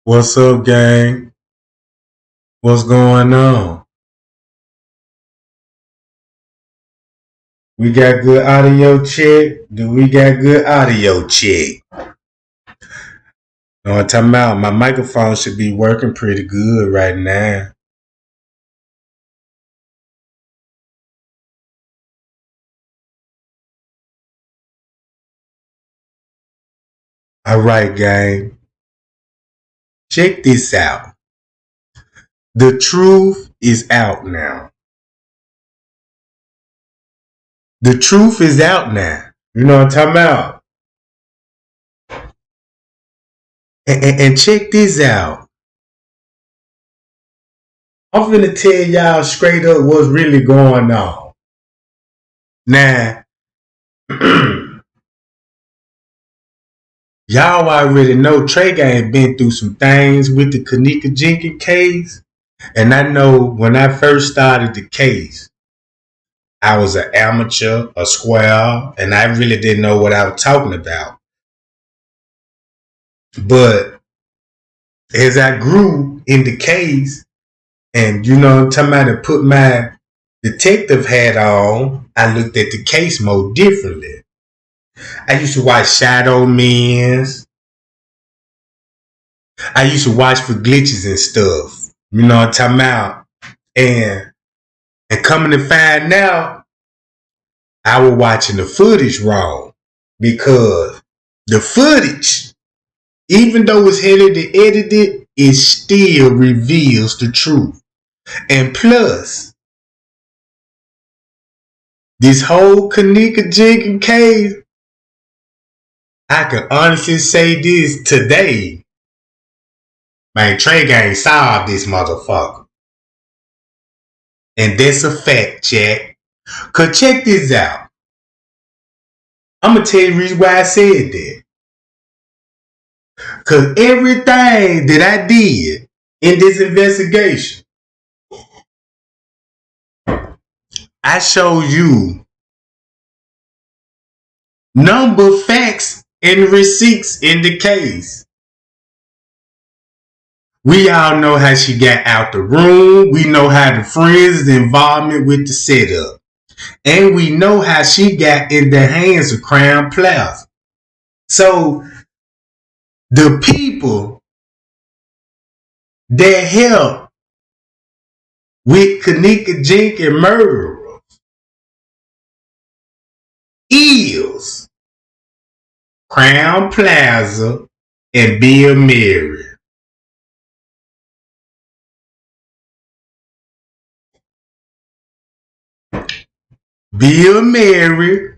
What's up, gang? What's going on? We got good audio check? Do we got good audio check? No, I'm talking about my microphone should be working pretty good right now. All right, gang. Check this out. The truth is out now. The truth is out now. You know what I'm talking about? And check this out. I'm finna tell y'all straight up what's really going on. Now, y'all already know Trey Gang been through some things with the Kenneka Jenkins case. And I know when I first started the case, I was an amateur, a square, and I really didn't know what I was talking about. But as I grew in the case, and you know, I'm talking about to put my detective hat on, I looked at the case more differently. I used to watch Shadow Men's. I used to watch for glitches and stuff. You know what I'm talking about? And coming to find out, I was watching the footage wrong. Because the footage, even though it's heavily edited, it still reveals the truth. And plus, this whole Kenneka Jenkins case, I can honestly say this today. Man, Trey Gang solved this motherfucker. And that's a fact, Jack. Cause check this out. I'm gonna tell you the reason why I said that. Cause everything that I did in this investigation, I showed you number, facts, and receipts in the case. We all know how she got out the room. We know how the friends' involvement with the setup. And we know how she got in the hands of Crown Plaza. So, the people that helped with Kenneka Jenkins murderers is Crown Plaza and Bill Mary. Bill Mary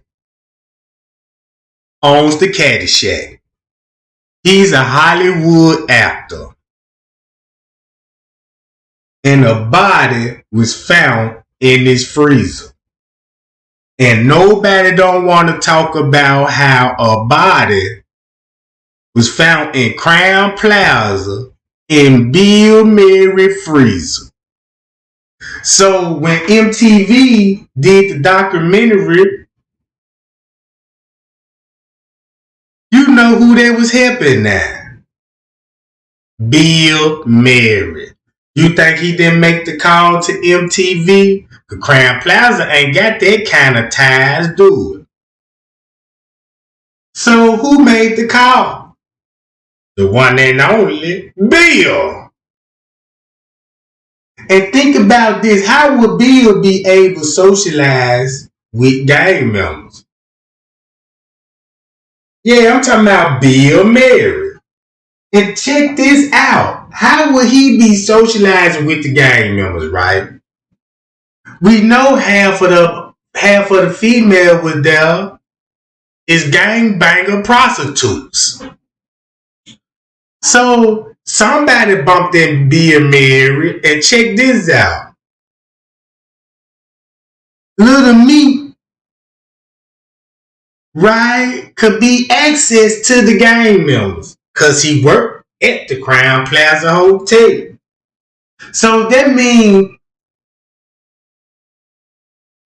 owns the Caddyshack. He's a Hollywood actor. And a body was found in his freezer. And nobody don't want to talk about how a body was found in Crown Plaza in Bill Mary freezer. So when MTV did the documentary, you know who they was helping now. Bill Mary. You think he didn't make the call to MTV? Because Crown Plaza ain't got that kind of ties, do it. So who made the call? The one and only Bill. And think about this. How would Bill be able to socialize with gang members? Yeah, I'm talking about Bill Mary. And check this out. How would he be socializing with the gang members, right? We know half of the female was there is gang banger prostitutes. So somebody bumped in Bill Mary, and check this out. Little me, right, could be access to the gang members because he worked at the Crown Plaza Hotel. So that means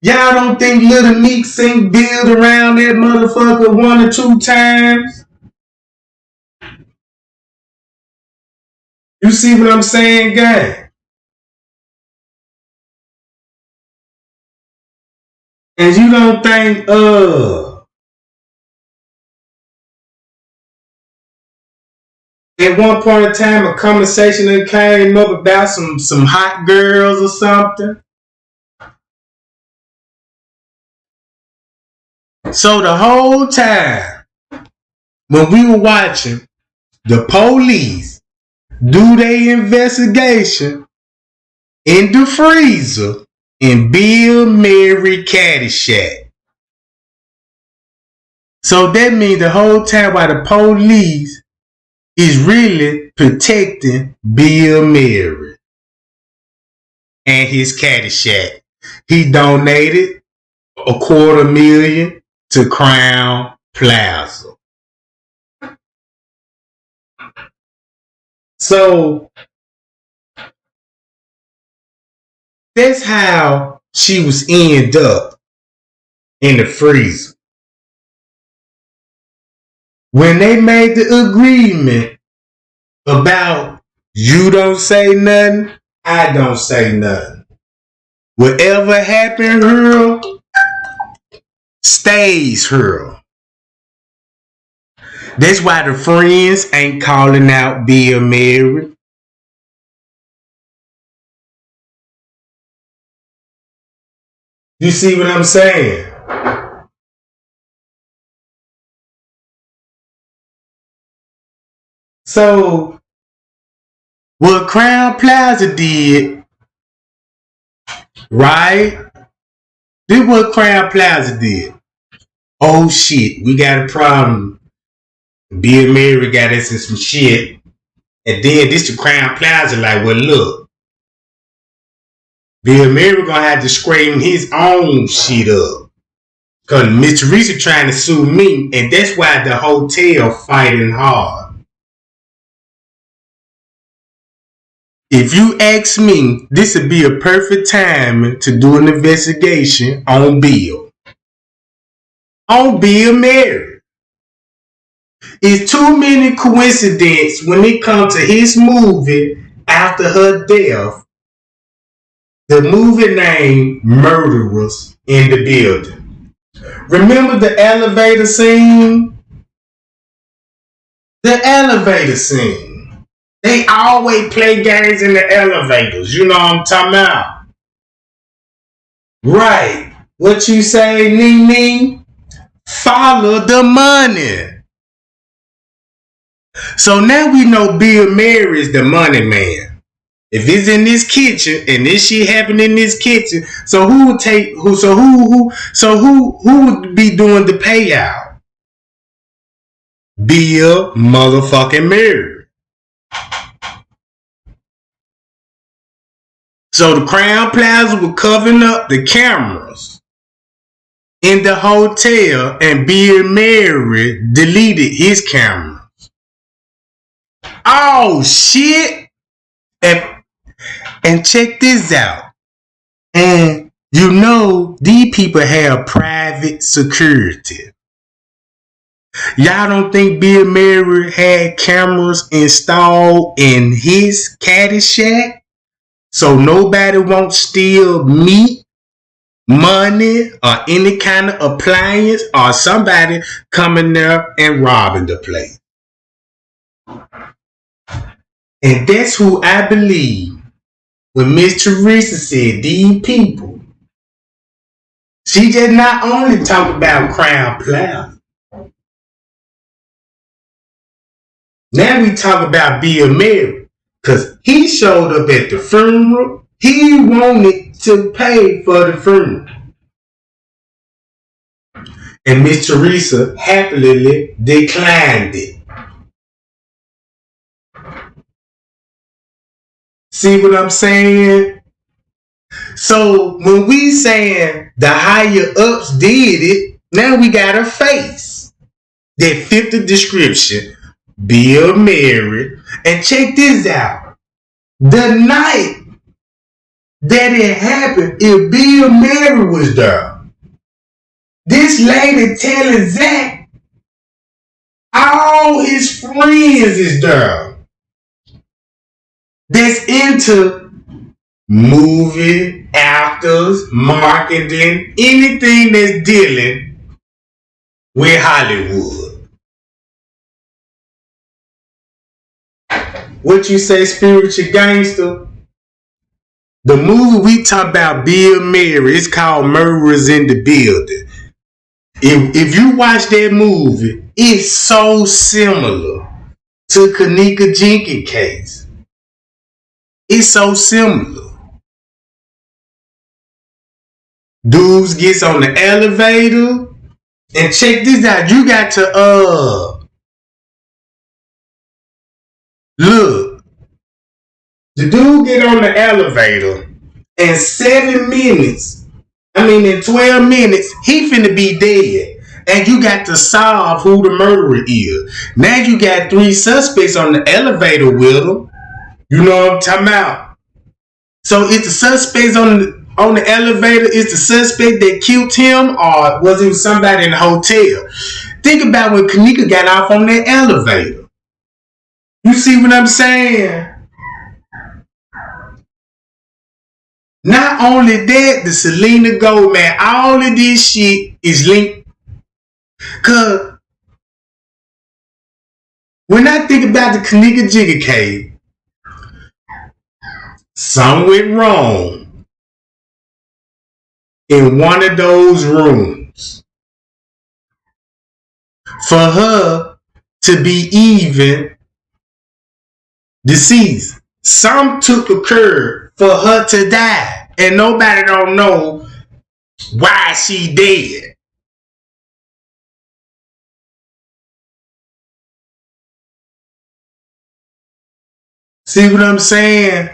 y'all don't think Little Meek seen Bill around that motherfucker 1 or 2 times? You see what I'm saying, gang? And you don't think, at one point in time, a conversation that came up about some hot girls or something. So the whole time when we were watching the police do their investigation in the freezer in Bill Mary Caddyshack. So that means the whole time while the police is really protecting Bill Mary and his Caddyshack. He donated $250,000 to Crown Plaza. So that's how she was end up in the freezer. When they made the agreement about you don't say nothing, I don't say nothing. Whatever happened here stays here. That's why the friends ain't calling out Bill Mary. You see what I'm saying? So, what Crown Plaza did, right? This is what Crown Plaza did. Oh shit, we got a problem. Bill Mary got us in some shit. And then this the Crown Plaza like, well look, Bill Mary gonna have to scream his own shit up. Cause Mr. Reese trying to sue me, and that's why the hotel fighting hard. If you ask me, this would be a perfect time to do an investigation on Bill. On Bill Mary. It's too many coincidences when it comes to his movie after her death. The movie named Murderers in the Building. Remember the elevator scene? The elevator scene. They always play games in the elevators. You know what I'm talking about? Right. What you say, Nene? Follow the money. So now we know Bill Mary is the money man. If it's in this kitchen and this shit happened in this kitchen, so who would take who? So who would be doing the payout? Bill motherfucking Mary. So the Crown Plaza was covering up the cameras in the hotel, and Bill Mary deleted his cameras. Oh shit! And check this out. And you know these people have private security. Y'all don't think Bill Mary had cameras installed in his Caddyshack? So nobody won't steal meat, money, or any kind of appliance, or somebody coming there and robbing the place. And that's who I believe when Miss Teresa said these people. She just not only talk about Crown Plaza. Now we talk about Bill Mary. Because he showed up at the funeral. He wanted to pay for the funeral. And Miss Teresa happily declined it. See what I'm saying? So when we saying the higher ups did it, now we got a face that fit the description. Bill Mary. And check this out. The night that it happened, if Bill Mary was there, this lady telling Zach all his friends is there. that's into movie, actors, marketing, anything that's dealing with Hollywood. What you say, spiritual gangster? The movie we talk about, Bill Murray, it's called Murderers in the Building. If you watch that movie, it's so similar to Kenneka Jenkins case. It's so similar. Dudes gets on the elevator, and check this out. You got to look. The dude get on the elevator, and 7 minutes, in 12 minutes, he finna be dead. And you got to solve who the murderer is. Now you got 3 suspects on the elevator with him. You know what I'm talking about? So is the suspects on the elevator, is the suspect that killed him, or was it somebody in the hotel? Think about when Kenneka got off on that elevator. You see what I'm saying? Not only that, the Selena Gomez, all of this shit is linked. Cause when I think about the Kenneka Jenkins case, something went wrong in one of those rooms for her to be even deceased. Some took a curve for her to die, and nobody don't know why she dead. See what I'm saying?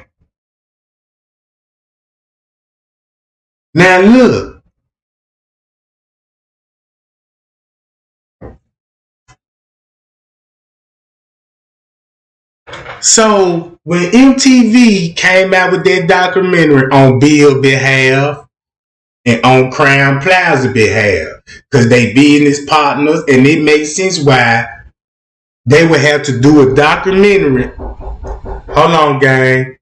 Now look. So when MTV came out with that documentary on Bill's behalf and on Crown Plaza's behalf, because they business partners, and it makes sense why they would have to do a documentary. Hold on, gang.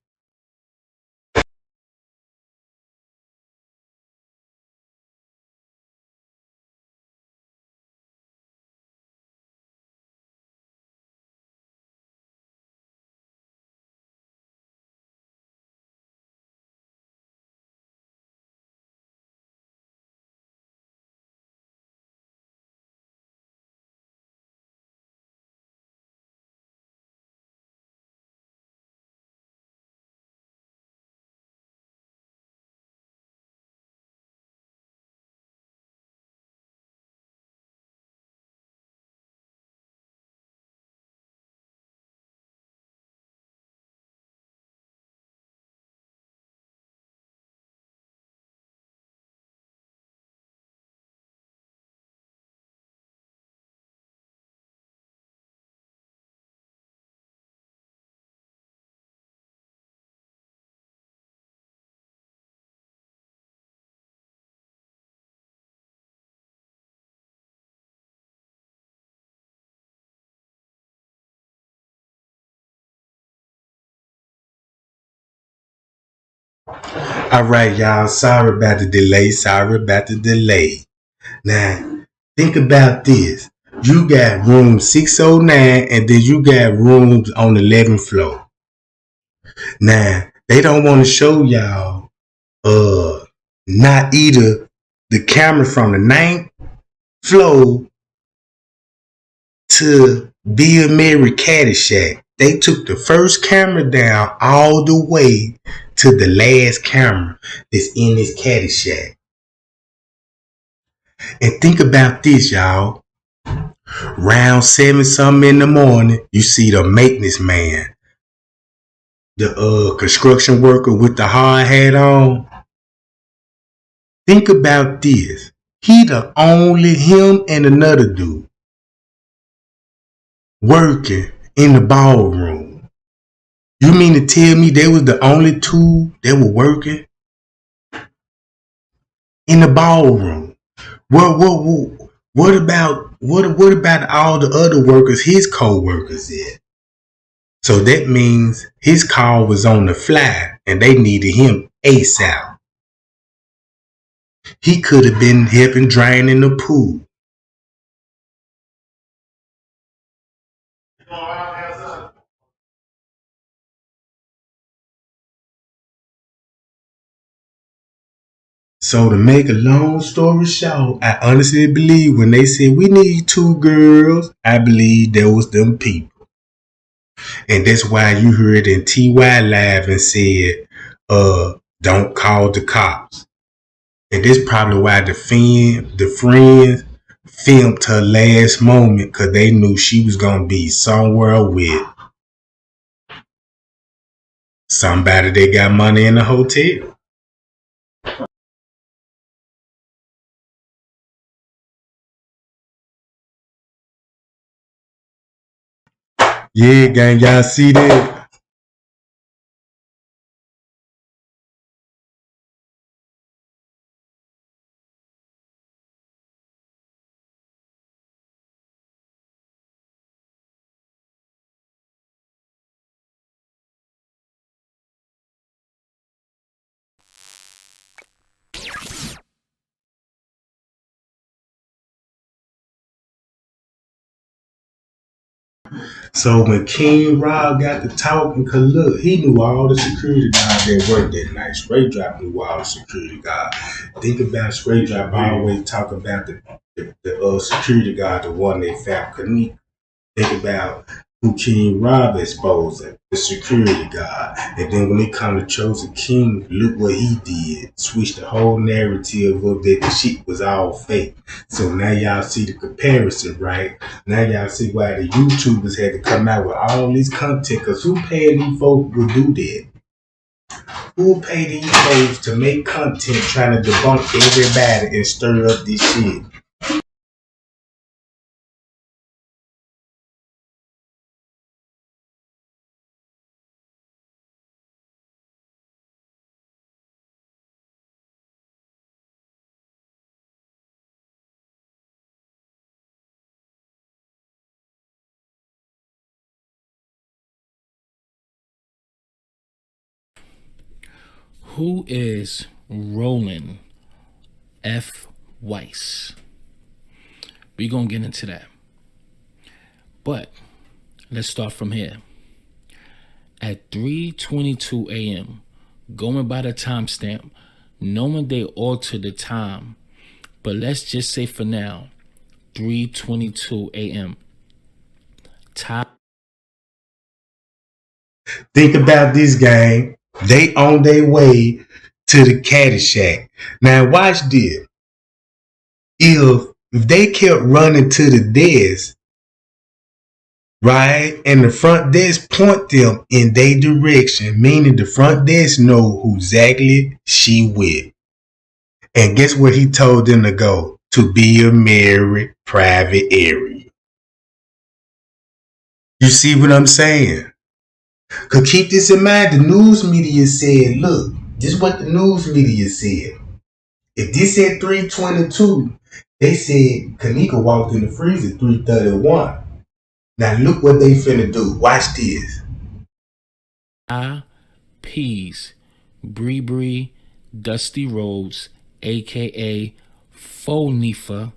All right, y'all. Sorry about the delay. Now, think about this. You got room 609, and then you got rooms on the 11th floor. Now, they don't want to show y'all not either the camera from the 9th floor to Bill Murray Caddyshack. They took the first camera down all the way to the last camera that's in this Caddyshack. And think about this, y'all. Round 7 something in the morning, you see the maintenance man, the construction worker with the hard hat on. Think about this. Him and another dude working in the ballroom. You mean to tell me they was the only 2 that were working in the ballroom? What about all the other workers his co-workers did? So that means his call was on the fly and they needed him ASAP. He could have been helping draining the pool. So to make a long story short, I honestly believe when they said we need two girls, I believe there was them people. And that's why you heard in TY Live and said, don't call the cops. And that's probably why the friends filmed her last moment because they knew she was going to be somewhere with somebody that got money in the hotel. Yeah, gang, y'all see that? So when King Rob got to talking, cause look, he knew all the security guards that worked that night. Straight Drop knew all the security guards. Think about Straight Drop always talk about the security guard, the one they found Kenneka. Think about who King Rob exposing, the security guard. And then when it come to Chosen King, look what he did. Switch the whole narrative of that the shit was all fake. So now y'all see the comparison, right? Now y'all see why the YouTubers had to come out with all this content. Cause who paid these folks to do that? Who paid these folks to make content trying to debunk everybody and stir up this shit? Who is Roland F. Weiss? We're going to get into that. But let's start from here. At 3:22 a.m., going by the timestamp, knowing they altered the time, but let's just say for now, 3:22 a.m. Think about this, gang. They on their way to the caddy shack. Now watch this. If they kept running to the desk, right, and the front desk point them in their direction, meaning the front desk know who exactly she with. And guess where he told them to go? To be a married private area. You see what I'm saying? Cause keep this in mind, the news media said, look, this is what the news media said. If this said 322, they said Kenneka walked in the freezer at 331. Now look what they finna do. Watch this. Peas, Bree Dusty Rhodes, aka Phonifa,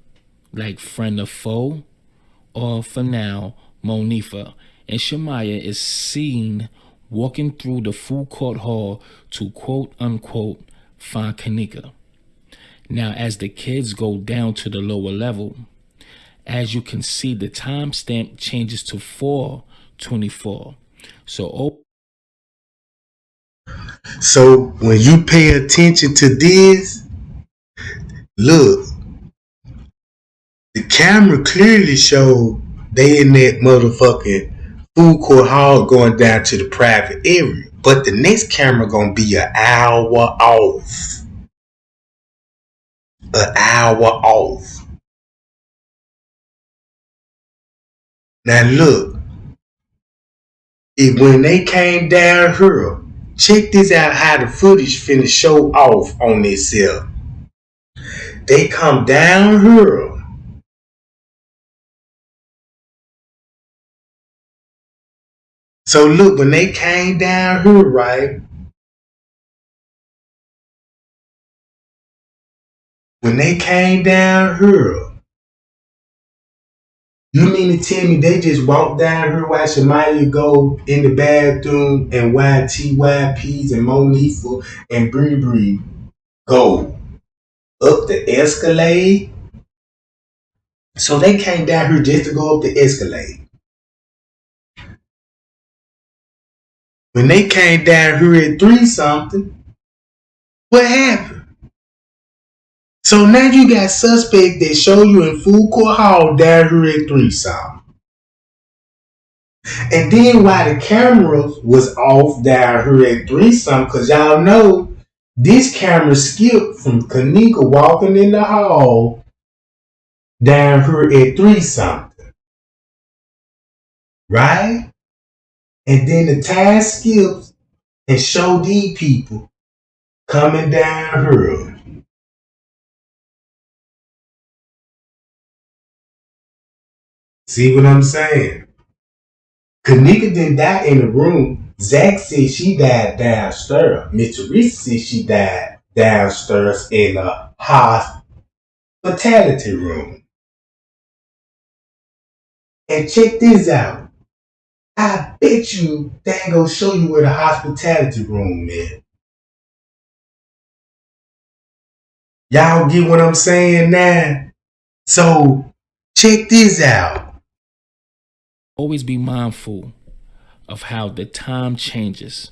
like friend of foe, or for now, Monifa, and Shemaya is seen walking through the food court hall to quote unquote find Kenneka. Now, as the kids go down to the lower level, as you can see, the timestamp changes to 4:24. So when you pay attention to this, look, the camera clearly showed they in that motherfucking food court hall going down to the private area. But the next camera gonna be an hour off. An hour off. Now look, when they came down here, check this out how the footage finna show off on itself. They come down here. So look, when they came down here, right? When they came down here, you mean to tell me they just walked down here while Shemaya go in the bathroom and YTYPs and Monifa and Bree go up the Escalade? So they came down here just to go up the Escalade. When they came down here at 3-something, what happened? So now you got suspect that show you in Food Court Hall down here at 3-something. And then while the cameras was off down here at 3-something, because y'all know this camera skipped from Kenneka walking in the hall down here at 3-something. Right? And then the time skips and show these people coming down here. See what I'm saying? Kenneka didn't die in the room. Zach said she died downstairs. Miss Teresa said she died downstairs in a hospitality room. And check this out. I bet you they ain't gonna show you where the hospitality room is. Y'all get what I'm saying now? So check this out. Always be mindful of how the time changes.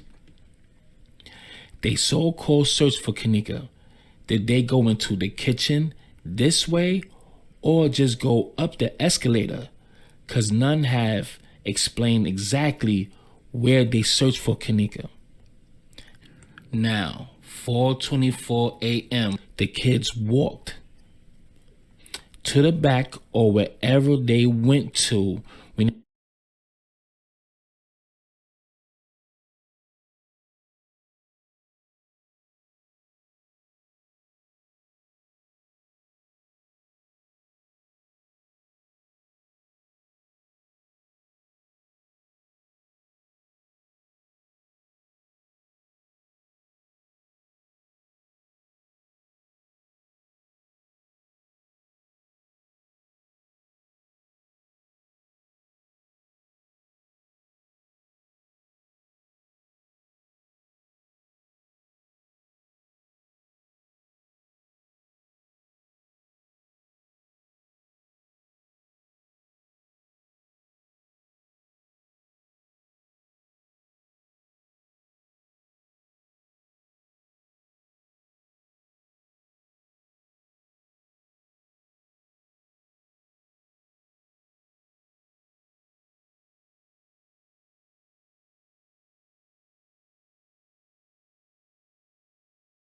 They so-called search for Kenneka. Did they go into the kitchen this way or just go up the escalator? Because none have explained exactly where they searched for Kenneka. Now, 4:24 a.m., the kids walked to the back or wherever they went to when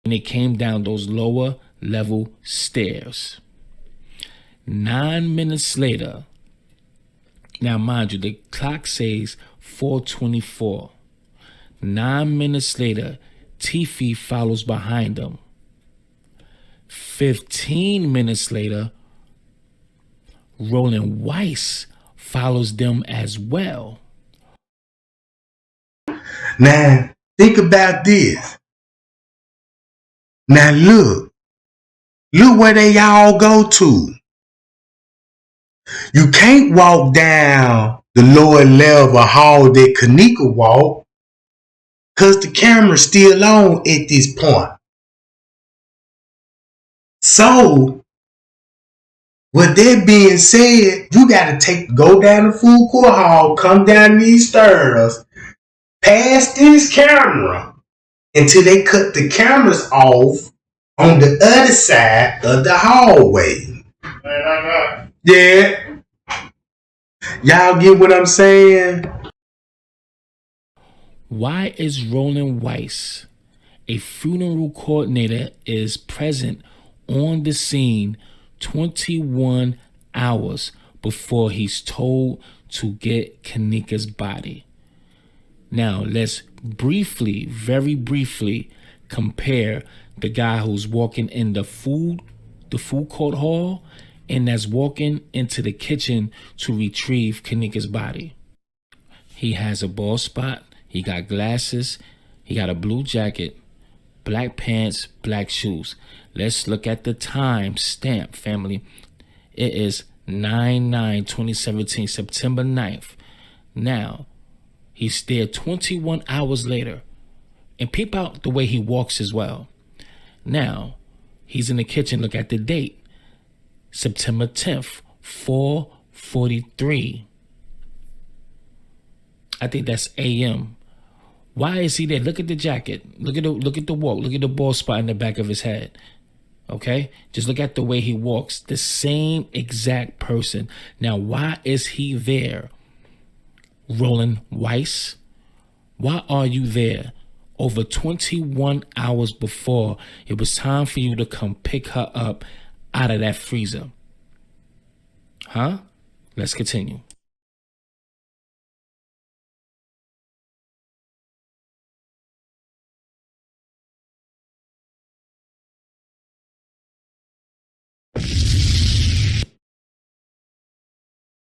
they came down those lower level stairs. 9 minutes later, now mind you, the clock says 4:24. 9 minutes later, Tiffy follows behind them. 15 minutes later, Roland Weiss follows them as well. Now, think about this. Now look where they all go to. You can't walk down the lower level hall that Kenneka walked because the camera's still on at this point. So, with that being said, you gotta go down the Food Court Hall, come down these stairs, past this camera, until they cut the cameras off on the other side of the hallway. Yeah. Y'all get what I'm saying? Why is Roland Weiss, a funeral coordinator, is present on the scene 21 hours before he's told to get Kenneka's body? Now, let's very briefly compare the guy who's walking in the food court hall and that's walking into the kitchen to retrieve Kenneka's body. He has a bald spot. He got glasses. He got a blue jacket, black pants, black shoes. Let's look at the time stamp, family. It is 9/9/2017, September 9th. Now, he's there 21 hours later. And peep out the way he walks as well. Now, he's in the kitchen. Look at the date. September 10th, 4:43. I think that's AM. Why is he there? Look at the jacket. Look at the walk. Look at the bald spot in the back of his head. Okay? Just look at the way he walks. The same exact person. Now, why is he there? Roland Weiss, why are you there? Over 21 hours before it was time for you to come pick her up out of that freezer. Huh? Let's continue.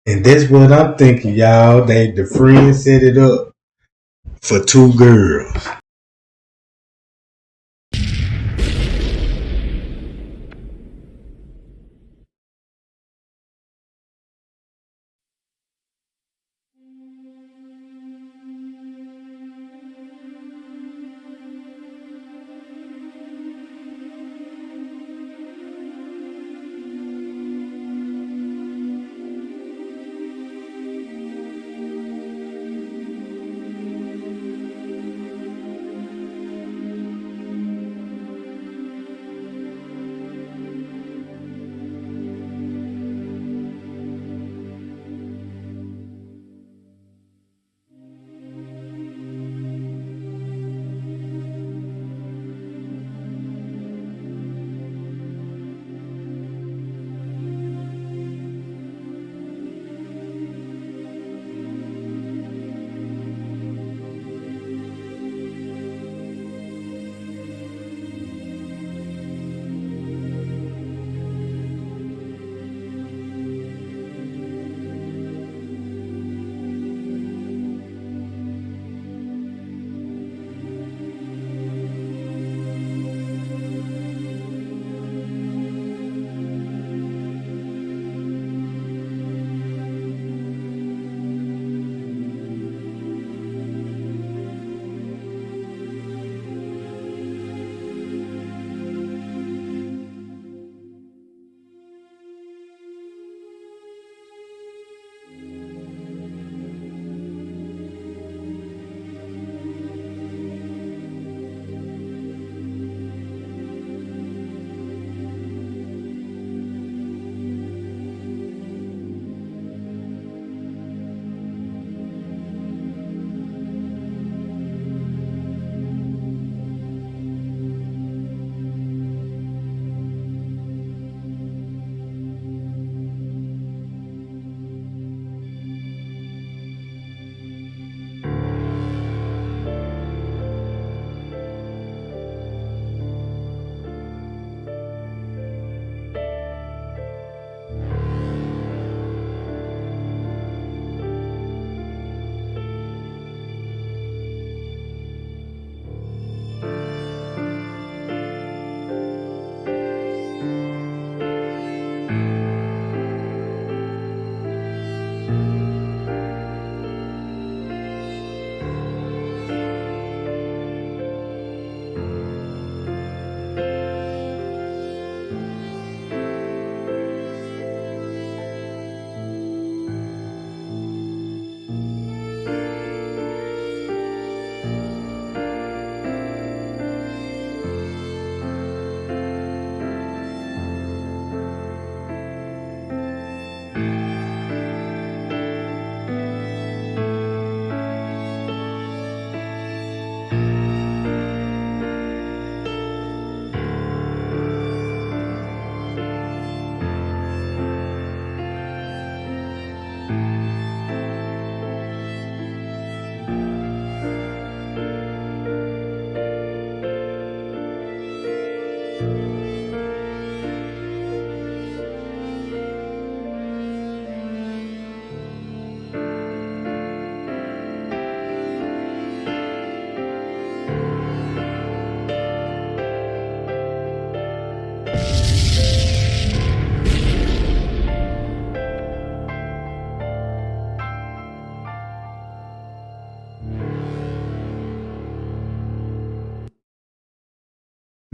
And that's what I'm thinking, y'all. The friends set it up for two girls.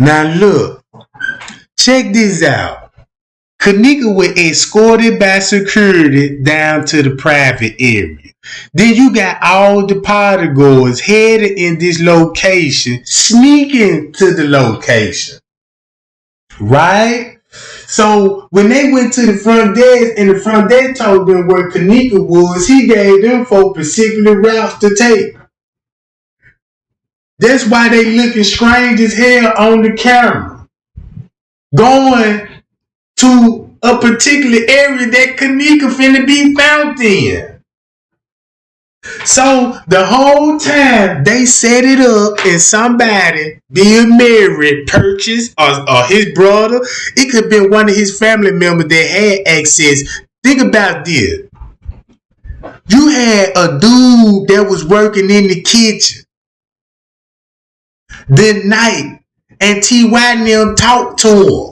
Now look, check this out. Kenneka was escorted by security down to the private area. Then you got all the party goers headed in this location, sneaking to the location. Right? So when they went to the front desk and the front desk told them where Kenneka was, he gave them folk particular routes to take. That's why they looking strange as hell on the camera. Going to a particular area that Kenneka finna be found in. So the whole time they set it up and somebody, Bill Mary, purchased or his brother, it could have been one of his family members that had access. Think about this. You had a dude that was working in the kitchen the night and T.Y. and them talked to him.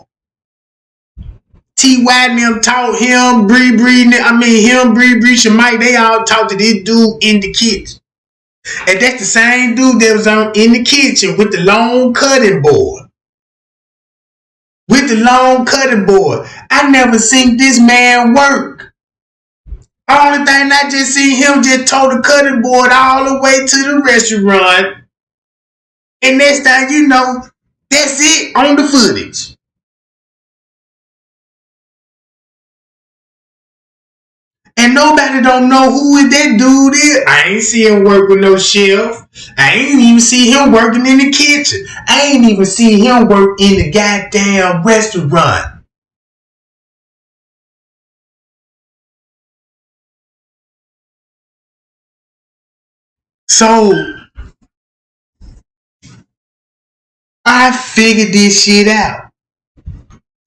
T.Y. and them taught him, Bree, Shamike, they all talked to this dude in the kitchen. And that's the same dude that was in the kitchen with the long cutting board. I never seen this man work. Only thing I just seen him just tow the cutting board all the way to the restaurant. And next thing you know, that's it on the footage. And nobody don't know who that dude is. I ain't see him work with no chef. I ain't even see him working in the kitchen. I ain't even see him work in the goddamn restaurant. So I figured this shit out.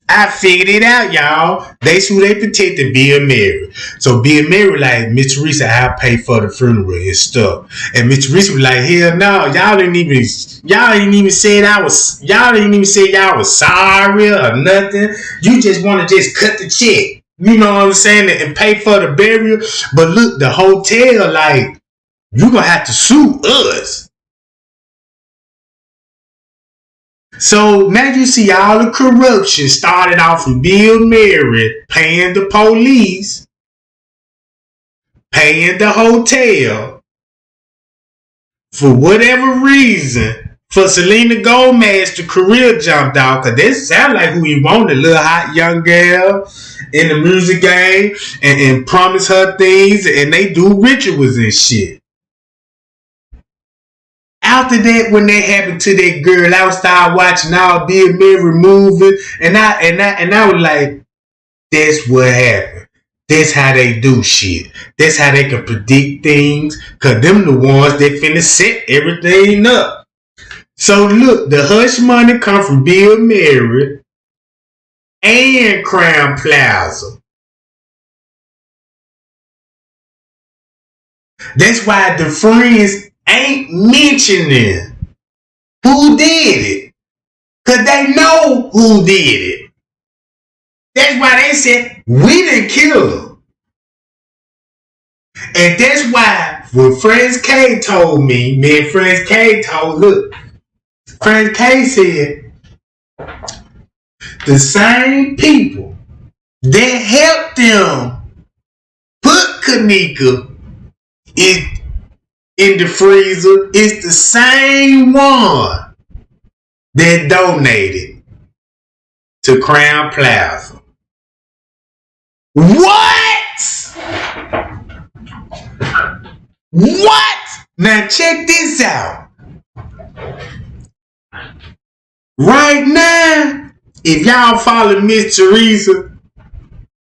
I figured it out, y'all. That's who they protected, Bill Mary. So Bill Mary like, Miss Teresa, I'll pay for the funeral and stuff. And Miss Teresa was like, hell no, y'all didn't even say y'all was sorry or nothing. You just want to just cut the check. You know what I'm saying? And pay for the burial. But look, the hotel, like, you gonna have to sue us. So now you see all the corruption started off from Bill Mary paying the police, paying the hotel, for whatever reason, for Selena Gomez's career jumped off, because that sound like who he wanted, a little hot young girl in the music game, and promise her things, and they do rituals and shit. After that, when that happened to that girl, I would start watching all Bill Mary moving, and I was like, that's what happened. That's how they do shit. That's how they can predict things, cause them the ones that finna set everything up. So look, the hush money come from Bill Mary and Crown Plaza. That's why the friends ain't mentioning who did it, cause they know who did it. That's why they said we didn't kill him. And that's why when Friends K told me and Friends K look, Friends K said the same people that helped them put Kenneka in the freezer is the same one that donated to Crown Plaza. What? Now check this out. Right now, if y'all follow Miss Teresa,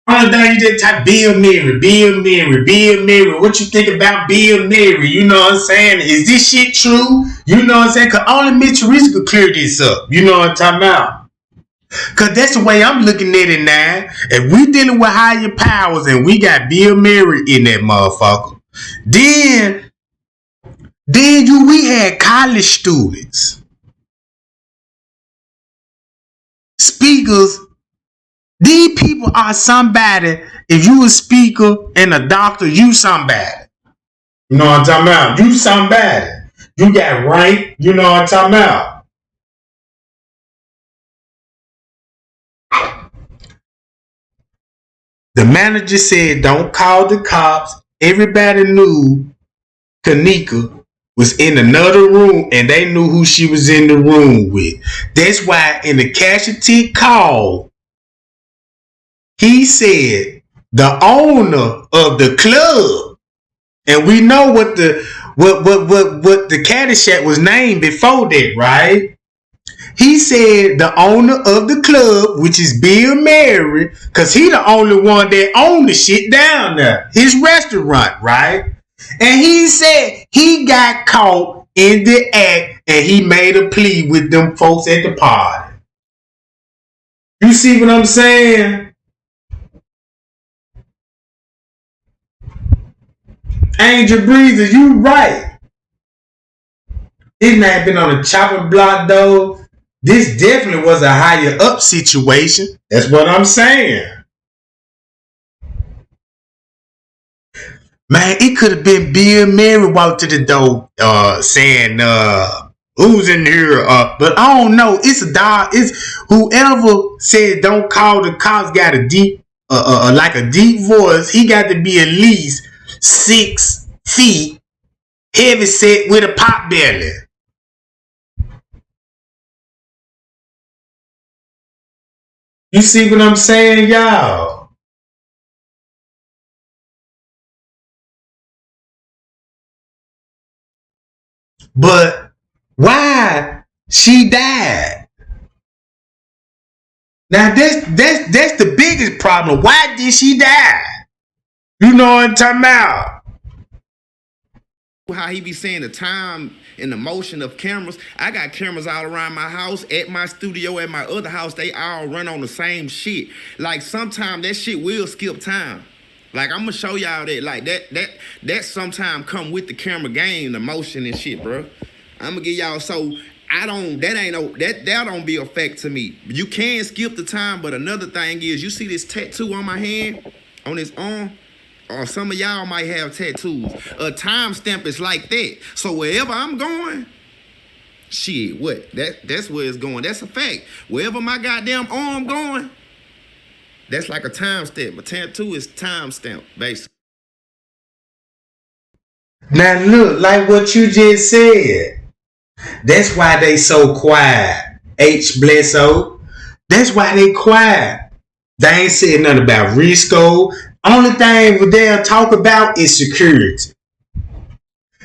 only thing you just type Bill Mary. What you think about Bill Mary? You know what I'm saying? Is this shit true? You know what I'm saying? Cause only Miss Teresa could clear this up. You know what I'm talking about? Cause that's the way I'm looking at it now. If we dealing with higher powers and we got Bill Mary in that motherfucker, then we had college students, speakers. These people are somebody. If you a speaker and a doctor, you somebody. You know what I'm talking about? You somebody. You got rank. You know what I'm talking about? The manager said, don't call the cops. Everybody knew Kenneka was in another room and they knew who she was in the room with. That's why in the casualty call, he said the owner of the club, and we know what the Caddyshack was named before that, right? He said the owner of the club, which is Bill Mary, because he the only one that owned the shit down there, his restaurant, right? And he said he got caught in the act and he made a plea with them folks at the party. You see what I'm saying? Angel Breezer, you right. His name been on the chopping block though. This definitely was a higher up situation. That's what I'm saying. Man, it could have been Bill Mary walked to the door saying, who's in here? But I don't know. It's a dog. It's whoever said don't call the cops got a deep, like a deep voice. He got to be at least 6 feet, heavy set with a pot belly. You see what I'm saying, y'all? But why she died? Now that's the biggest problem. Why did she die? You know what I'm talking about? How he be saying the time and the motion of cameras. I got cameras all around my house, at my studio, at my other house. They all run on the same shit. Like sometimes that shit will skip time. Like I'm gonna show y'all that. Like that sometime come with the camera game, the motion and shit, bro. I'm gonna give y'all so that don't be a fact to me. You can skip the time, but another thing is you see this tattoo on my hand, on this arm. Or some of y'all might have tattoos. A timestamp is like that. So wherever I'm going, shit, what? That's where it's going. That's a fact. Wherever my goddamn arm going, that's like a timestamp. A tattoo is timestamp, basically. Now look, like what you just said. That's why they so quiet. H. Blesso. That's why they quiet. They ain't said nothing about Risco. Only thing they'll talk about is security.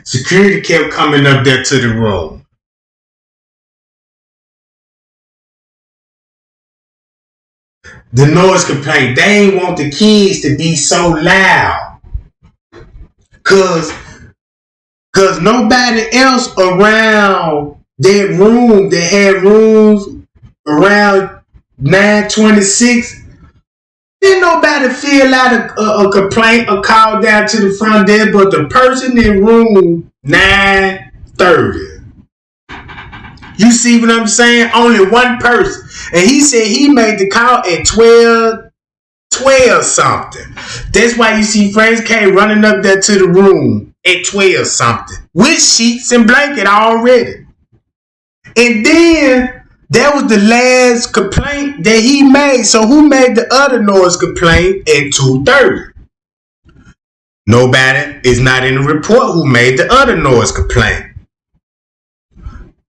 Security kept coming up there to the room. The noise complaint. They ain't want the kids to be so loud. Cause nobody else around that room that had rooms around 926. Didn't nobody fill out a complaint or call down to the front desk but the person in room 930. You see what I'm saying? Only one person. And he said he made the call at 12 something. That's why you see Franz K running up there to the room at 12 something. With sheets and blanket already. And then that was the last complaint that he made. So who made the other noise complaint at 2:30? Nobody is not in the report who made the other noise complaint.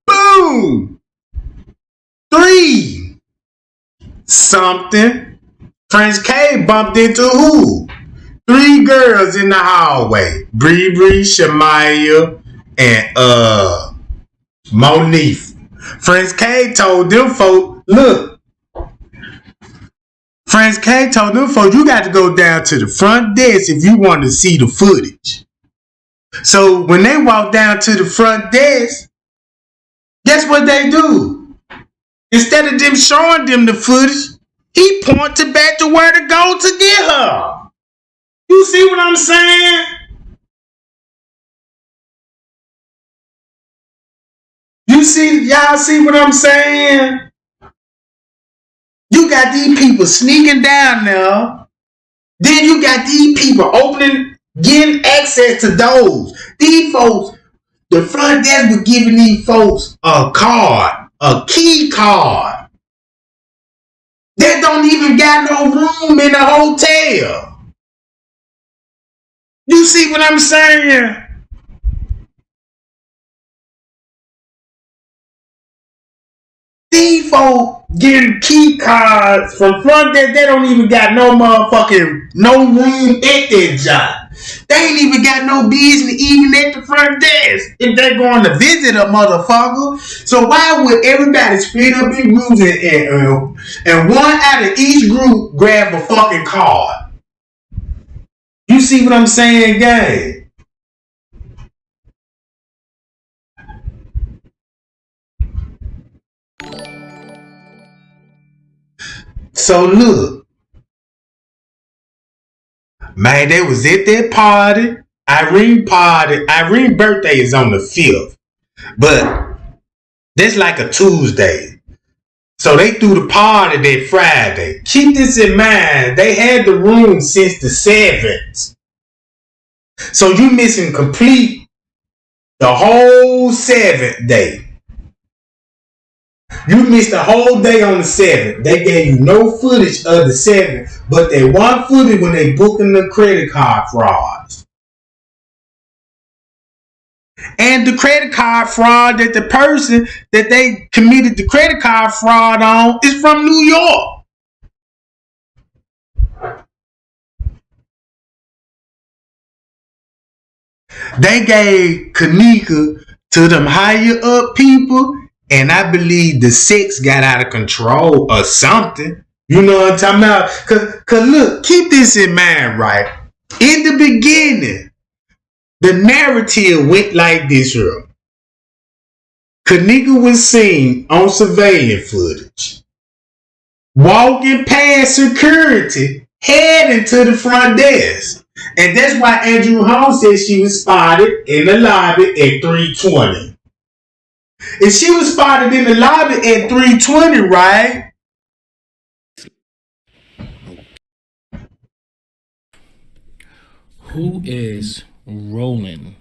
Boom! 3 something. Prince K bumped into who? 3 girls in the hallway. Bree, Shamaya, and Monique. Friends K told them folk, look. Friends K told them folk, you got to go down to the front desk if you want to see the footage. So when they walk down to the front desk, guess what they do? Instead of them showing them the footage, he pointed back to where to go to get her. You see what I'm saying? Y'all see what I'm saying? You got these people sneaking down there. Then you got these people getting access to those. These folks, the front desk was giving these folks a card, a key card. They that don't even got no room in the hotel. You see what I'm saying? These folk getting key cards from front desk. They don't even got no motherfucking no room at their job. They ain't even got no business even at the front desk if they're going to visit a motherfucker. So why would everybody split up in groups and one out of each group grab a fucking card? You see what I'm saying, gang? So look, man, they was at that party. Irene birthday is on the 5th, but that's like a Tuesday. So they threw the party that Friday. Keep this in mind. They had the room since the 7th. So you missing complete the whole 7th day. You missed the whole day on the 7th. They gave you no footage of the 7th, but they want footage when they booking the credit card frauds. And the credit card fraud that the person that they committed the credit card fraud on is from New York. They gave Kenneka to them higher up people, and I believe the sex got out of control or something. You know what I'm talking about? Cause look, keep this in mind, right? In the beginning, the narrative went like this, here. Kenneka was seen on surveillance footage walking past security, heading to the front desk. And that's why Andrew Holmes said she was spotted in the lobby at 3:20. If she was spotted in the lobby at 3:20, right? Who is Roland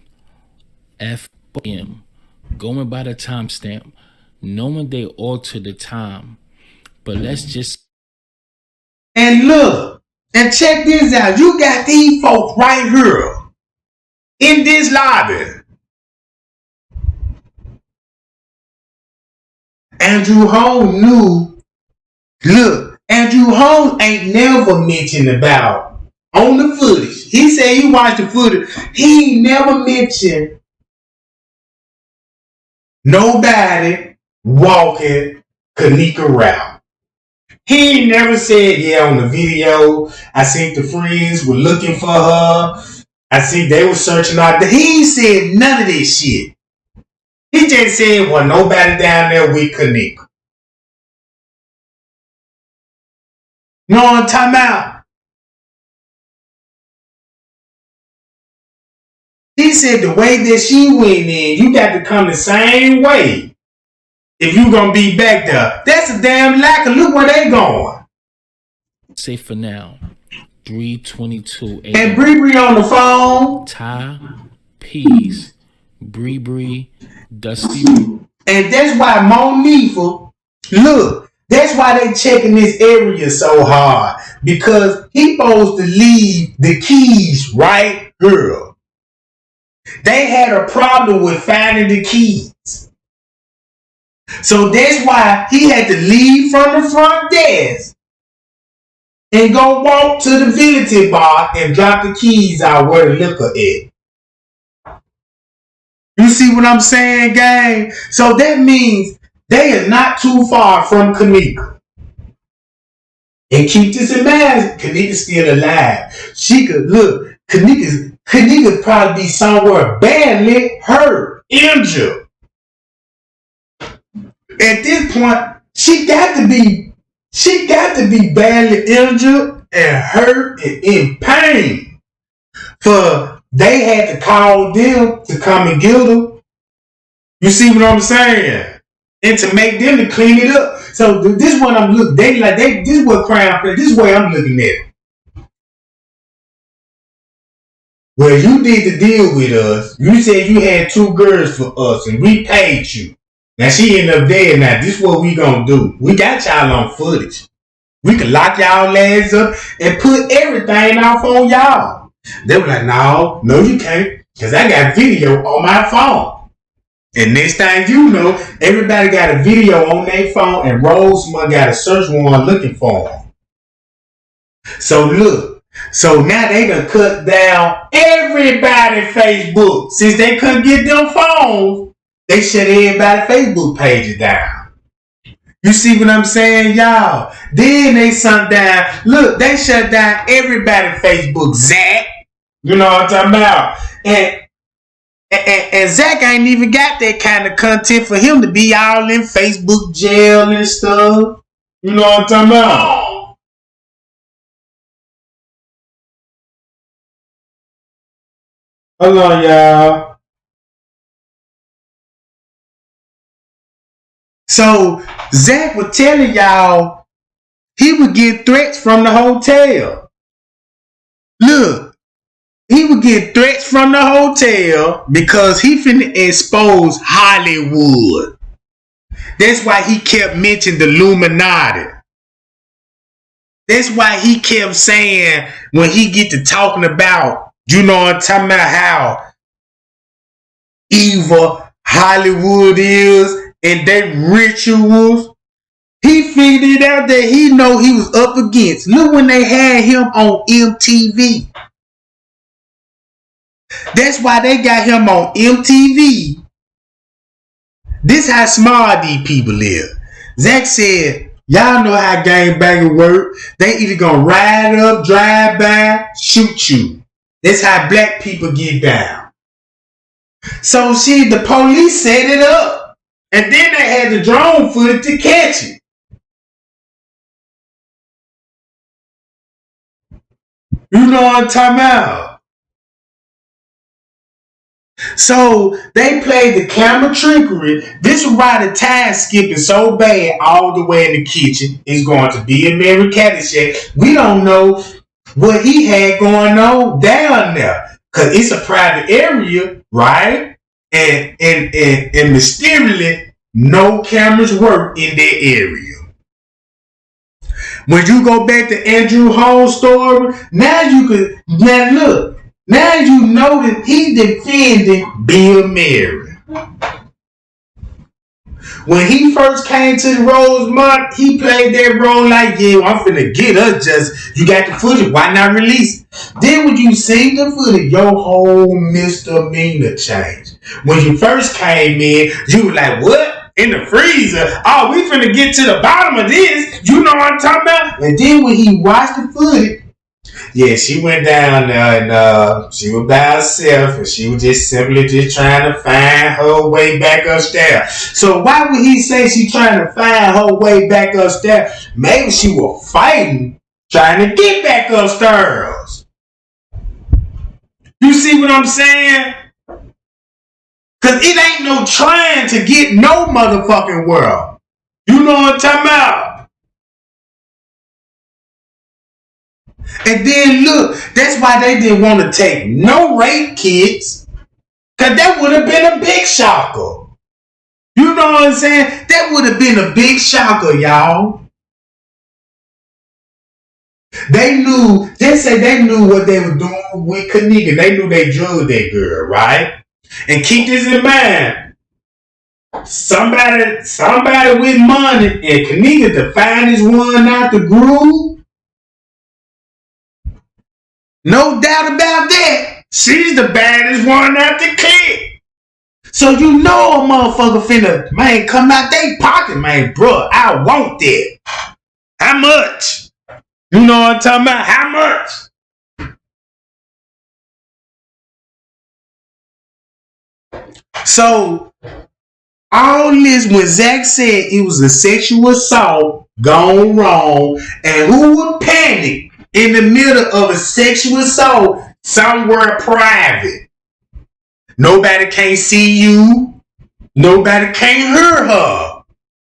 F.M. going by the timestamp, knowing they altered the time? But let's just... And look, and check this out. You got these folks right here in this lobby. Andrew Holmes knew. Look, Andrew Holmes ain't never mentioned about on the footage. He said he watched the footage. He ain't never mentioned nobody walking Kenneka route. He ain't never said, yeah, on the video, I seen the friends were looking for her. I see they were searching out. He ain't said none of this shit. He just said, well, nobody down there with Kenneka. You know what I'm talking about? He said the way that she went in, you got to come the same way if you going to be back there. That's a damn lack of look where they going. Say for now, 3:22 a.m. And Bree on the phone. Ty, Peas, Bree, Dusty. And that's why Monifa, look, that's why they checking this area so hard. Because he supposed to leave the keys right here. They had a problem with finding the keys. So that's why he had to leave from the front desk and go walk to the visiting bar and drop the keys out where the liquor is. You see what I'm saying, gang? So that means they are not too far from Kenneka. And keep this in mind, Kenneka's still alive. She could look, Kenneka probably be somewhere badly hurt, injured. At this point, she got to be badly injured and hurt and in pain. For they had to call them to come and get her. You see what I'm saying? And to make them to clean it up. So this is what I'm looking. This is what crime. This is the way I'm looking at it. Well, you did the deal with us. You said you had 2 girls for us, and we paid you. Now she ended up dead. Now this is what we gonna do. We got y'all on footage. We can lock y'all ass up and put everything off on y'all. They were like, no, you can't. Because I got video on my phone. And next thing you know, everybody got a video on their phone and Rosemont got a search warrant looking for them. So look, so now they done cut down everybody's Facebook. Since they couldn't get them phones, they shut everybody's Facebook pages down. You see what I'm saying, y'all? Then they shut down, look, they shut down everybody's Facebook. Zach, you know what I'm talking about? And Zach ain't even got that kind of content for him to be all in Facebook jail and stuff. You know what I'm talking about? Hold on, y'all. So Zach was telling y'all he would get threats from the hotel. Look, he would get threats from the hotel because he finna expose Hollywood. That's why he kept mentioning the Illuminati. That's why he kept saying when he get to talking about, you know what I'm talking about, how evil Hollywood is and they rituals. He figured it out that he know he was up against. Look when they had him on MTV. That's why they got him on MTV. This how smart these people is. Zach said, y'all know how gangbanging work. They either gonna ride up, drive by, shoot you. That's how black people get down. So the police set it up. And then they had the drone footage to catch it. You know what I'm talking about? So they played the camera trickery. This is why the time skipping so bad all the way in the kitchen is going to be in Mary Caddyshack. We don't know what he had going on down there. Because it's a private area, right? And mysteriously, no cameras work in that area. When you go back to Andrew Hall's story, now you know that he defended Bill Murray. When he first came to the Rosemont, he played that role like, yeah, I'm finna get us just, you got the footage, why not release it? Then when you see the footage, your whole misdemeanor changed. When you first came in, you were like, what? In the freezer? Oh, we finna get to the bottom of this. You know what I'm talking about? And then when he watched the footage, yeah, she went down there and she was by herself and she was just simply trying to find her way back upstairs. So why would he say she trying to find her way back upstairs? Maybe she was fighting, trying to get back upstairs. You see what I'm saying? Cause it ain't no trying to get no motherfucking world. You know what I'm talking about? And then look, that's why they didn't want to take no rape kids. Cause that would have been a big shocker. You know what I'm saying? That would have been a big shocker, y'all. They said they knew what they were doing with Kenneka. They knew they drugged that girl, right? And keep this in mind. Somebody with money and Kenneka the finest one out the group. No doubt about that. She's the baddest one out the clique. So you know a motherfucker finna, man, come out they pocket, man, bro. I want that. How much? You know what I'm talking about? How much? So, all this, when Zach said it was a sexual assault gone wrong, and who would panic in the middle of a sexual assault somewhere private? Nobody can't see you. Nobody can't hear her.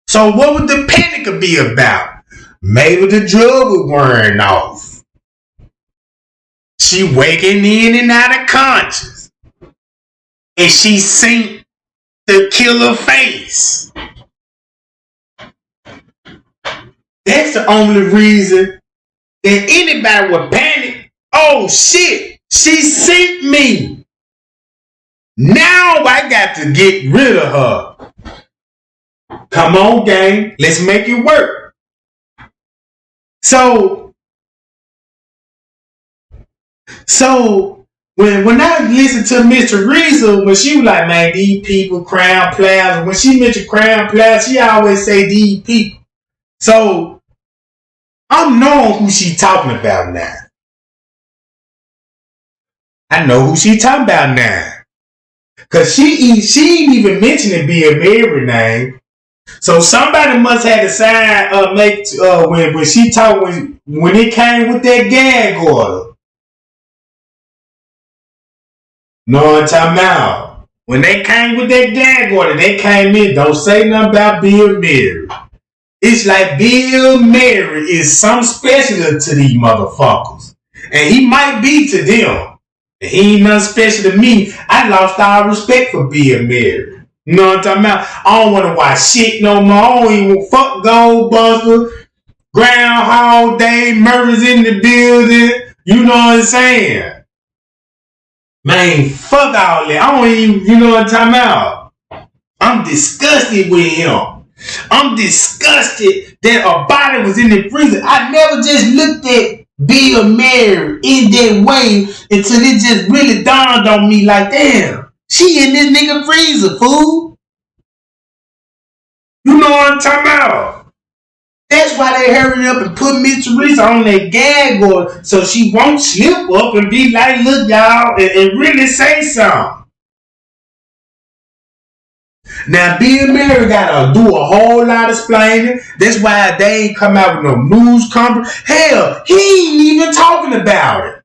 So what would the panic be about? Maybe the drug was wearing off. She waking in and out of conscious. And she seen the killer face. That's That's the only reason that anybody would panic. Oh shit, she sent me. Now I got to get rid of her. Come on, gang, let's make it work. So when I listened to Miss Teresa, when she was like, man, these people, Crown Plaza, when she mentioned Crown Plaza, she always say these people. So I'm knowing who she talking about now. I know who she talking about now. Cause she ain't even mentioning being married name. So somebody must have to sign when she talked when it came with that gag order. No, I'm talking about. When they came with that gag order, they came in, don't say nothing about being married. It's like being married is some special to these motherfuckers. And he might be to them. He ain't nothing special to me. I lost all respect for being married. You know what I'm talking about? I don't want to watch shit no more. I don't even fuck Goldbuster, Groundhog Day, murders in the building. You know what I'm saying? Man, fuck all that. I don't even, you know what I'm talking about? I'm disgusted with him. I'm disgusted that a body was in the freezer. I never just looked at Bill Mary in that way until it just really dawned on me like, damn, she in this nigga freezer, fool. You know what I'm talking about? That's why they hurry up and put Miss Teresa on that gag order so she won't slip up and be like, look, y'all, and really say something. Now, Bill Mary got to do a whole lot of explaining. That's why they ain't come out with no news conference. Hell, he ain't even talking about it.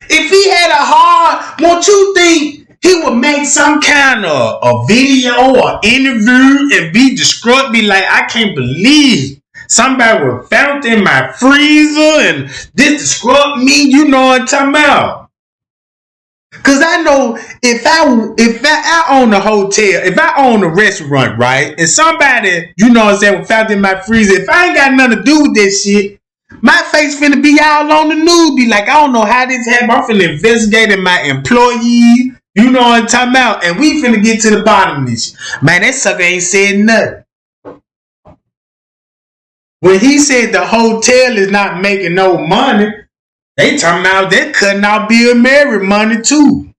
If he had a heart, won't you think he would make some kind of a video or interview and be distraught, be like, I can't believe somebody was found in my freezer and this distraught me, you know what I'm talking about? Cause I know if I own a hotel, if I own a restaurant, right, and somebody, you know what I'm saying, was found in my freezer, if I ain't got nothing to do with this shit, my face finna be all on the news, be like, I don't know how this happened. I'm finna investigate my employees, you know what I'm talking about, and we finna get to the bottom of this. Man, that sucker ain't said nothing. When he said the hotel is not making no money, they talking about they're cutting off Bill Mary money too.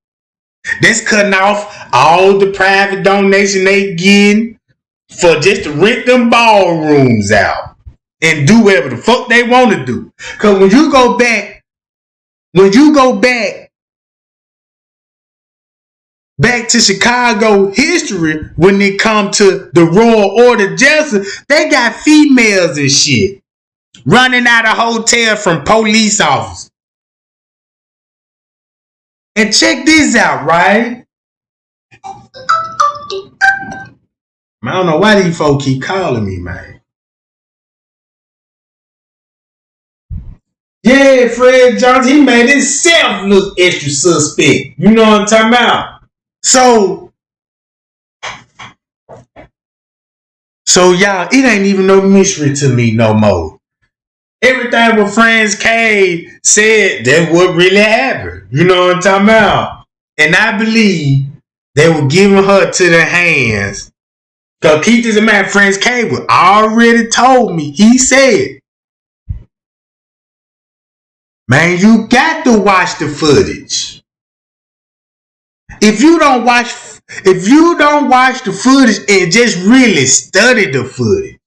That's cutting off all the private donation they getting for just to rent them ballrooms out and do whatever the fuck they want to do. Cause when you go back to Chicago history, when it come to the Royal Order Justice, they got females and shit running out of hotel from police officers. And check this out, right? I don't know why these folks keep calling me, man. Yeah, Fred Johnson, he made himself look extra suspect. You know what I'm talking about? So y'all, it ain't even no mystery to me no more. Everything what Franz K said, that's what really happened. You know what I'm talking about? And I believe they were giving her to the hands. Because keep this in mind, Franz K was already told me. He said, man, you got to watch the footage. If you don't watch the footage and just really study the footage,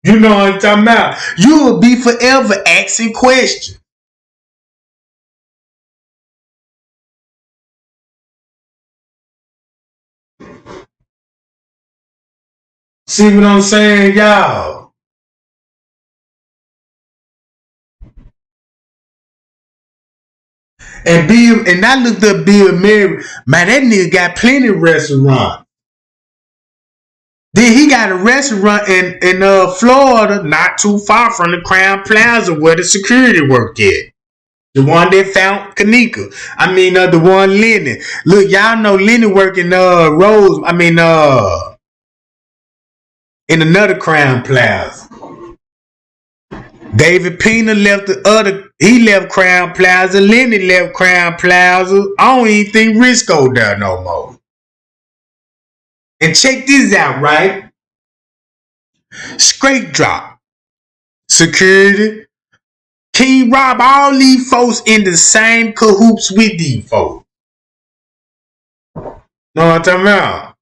you know what I'm talking about, you will be forever asking questions. See what I'm saying, y'all? And I looked up Bill Mary. Man, that nigga got plenty of restaurants. Then he got a restaurant in Florida, not too far from the Crown Plaza where the security worked at. The one that found Kenneka. The one Lenny. Look, y'all know Lenny working Rose. In another Crown Plaza. David Pena left he left Crown Plaza. Lenny left Crown Plaza. I don't even think Risco there no more. And check this out, right? Straight drop. Security. King Rob, all these folks in the same cahoots with these folks. Know what I'm talking about?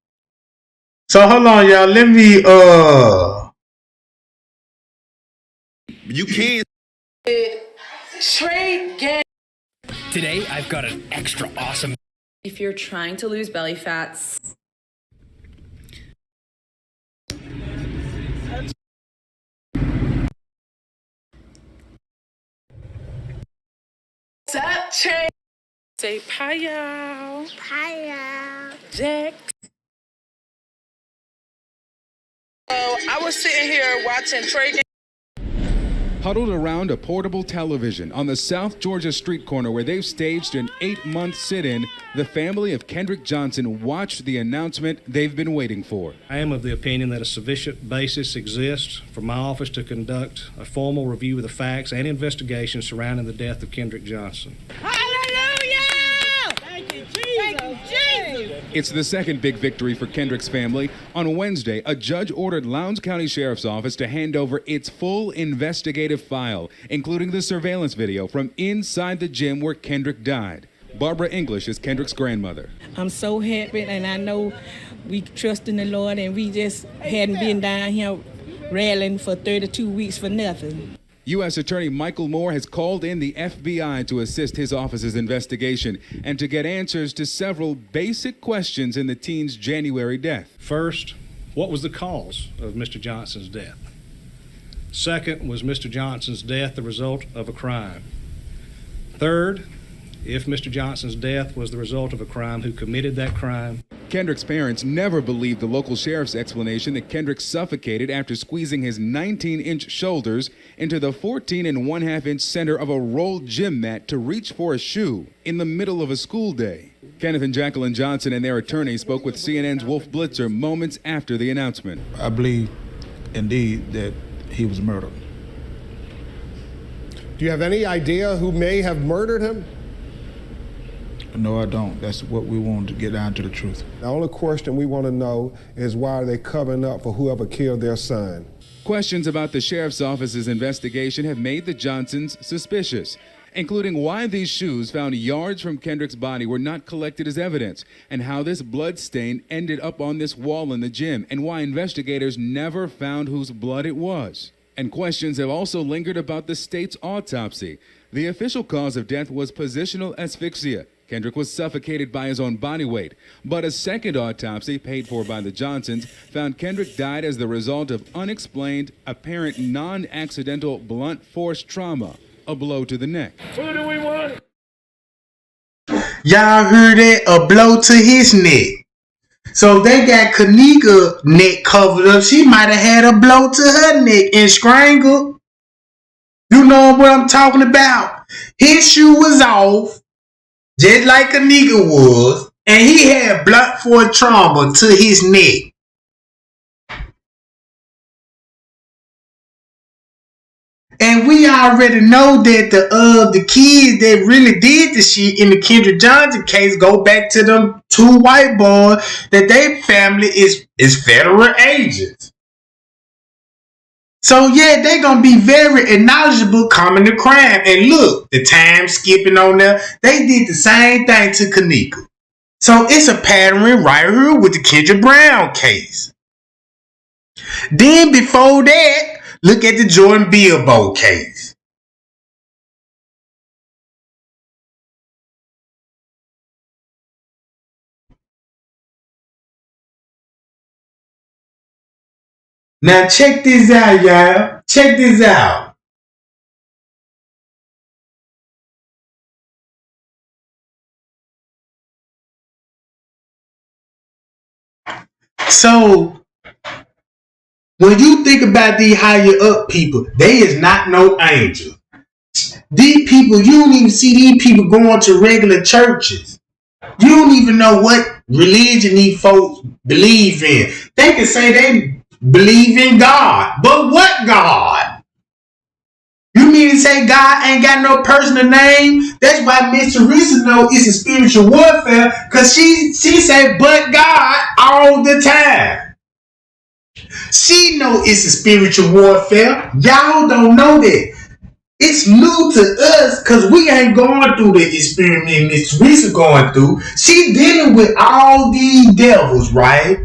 So hold on, y'all. Let me You can't trade game. Today, I've got an extra awesome. If you're trying to lose belly fats. That change. Say pie y'all. Pie y'all. Jack. So I was sitting here watching Trey. Huddled around a portable television on the South Georgia street corner where they've staged an 8-month sit-in, the family of Kendrick Johnson watched the announcement they've been waiting for. I am of the opinion that a sufficient basis exists for my office to conduct a formal review of the facts and investigation surrounding the death of Kendrick Johnson. It's the second big victory for Kendrick's family. On Wednesday, a judge ordered Lowndes County Sheriff's Office to hand over its full investigative file, including the surveillance video from inside the gym where Kendrick died. Barbara English is Kendrick's grandmother. I'm so happy, and I know we trust in the Lord, and we just hadn't been down here rallying for 32 weeks for nothing. U.S. Attorney Michael Moore has called in the FBI to assist his office's investigation and to get answers to several basic questions in the teen's January death. First, what was the cause of Mr. Johnson's death? Second, was Mr. Johnson's death the result of a crime? Third, if Mr. Johnson's death was the result of a crime, who committed that crime? Kendrick's parents never believed the local sheriff's explanation that Kendrick suffocated after squeezing his 19-inch shoulders into the 14-1/2-inch center of a rolled gym mat to reach for a shoe in the middle of a school day. Kenneth and Jacqueline Johnson and their attorney spoke with CNN's Wolf Blitzer moments after the announcement. I believe, indeed, that he was murdered. Do you have any idea who may have murdered him? No, I don't. That's what we want to get down to the truth. The only question we want to know is why are they covering up for whoever killed their son? Questions about the sheriff's office's investigation have made the Johnsons suspicious, including why these shoes found yards from Kendrick's body were not collected as evidence, and how this blood stain ended up on this wall in the gym, and why investigators never found whose blood it was. And questions have also lingered about the state's autopsy. The official cause of death was positional asphyxia. Kendrick was suffocated by his own body weight, but a second autopsy, paid for by the Johnsons, found Kendrick died as the result of unexplained, apparent non-accidental blunt force trauma, a blow to the neck. Who do we want? Y'all heard that? A blow to his neck. So they got Kenneka neck covered up. She might have had a blow to her neck and strangled. You know what I'm talking about? His shoe was off, just like Kenneka was, and he had blunt force trauma to his neck. And we already know that the kids that really did the shit in the Kendrick Johnson case go back to them two white boys that their family is federal agents. So yeah, they gonna be very knowledgeable coming to crime. And look, the time skipping on there, they did the same thing to Kenneka. So it's a pattern right here with the Kendrick Brown case. Then before that, look at the Jordan Bilbo case. Now check this out, y'all. Check this out. So, when you think about these higher up people, they is not no angels. These people, you don't even see these people going to regular churches. You don't even know what religion these folks believe in. They can say they believe in God, but what God? You mean to say God ain't got no personal name? That's why Miss Teresa know it's a spiritual warfare, because she say but God all the time. She know it's a spiritual warfare. Y'all don't know that. It's new to us because we ain't going through the experiment Miss Teresa going through. She dealing with all these devils, right?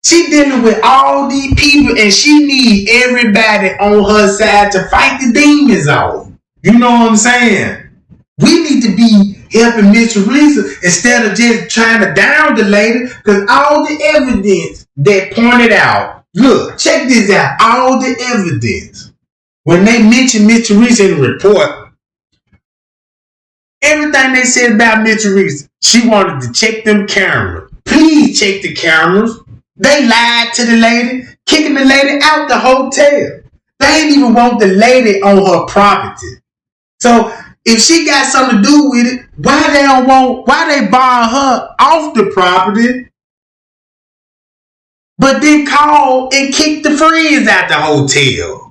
She dealing with all these people and she need everybody on her side to fight the demons off. You know what I'm saying? We need to be helping Miss Teresa instead of just trying to down the lady, because all the evidence that pointed out, look, check this out, all the evidence. When they mentioned Miss Teresa in the report, everything they said about Miss Teresa, she wanted to check them cameras. Please check the cameras. They lied to the lady, kicking the lady out the hotel. They ain't even want the lady on her property. So if she got something to do with it, why they bar her off the property, but then call and kick the friends out the hotel?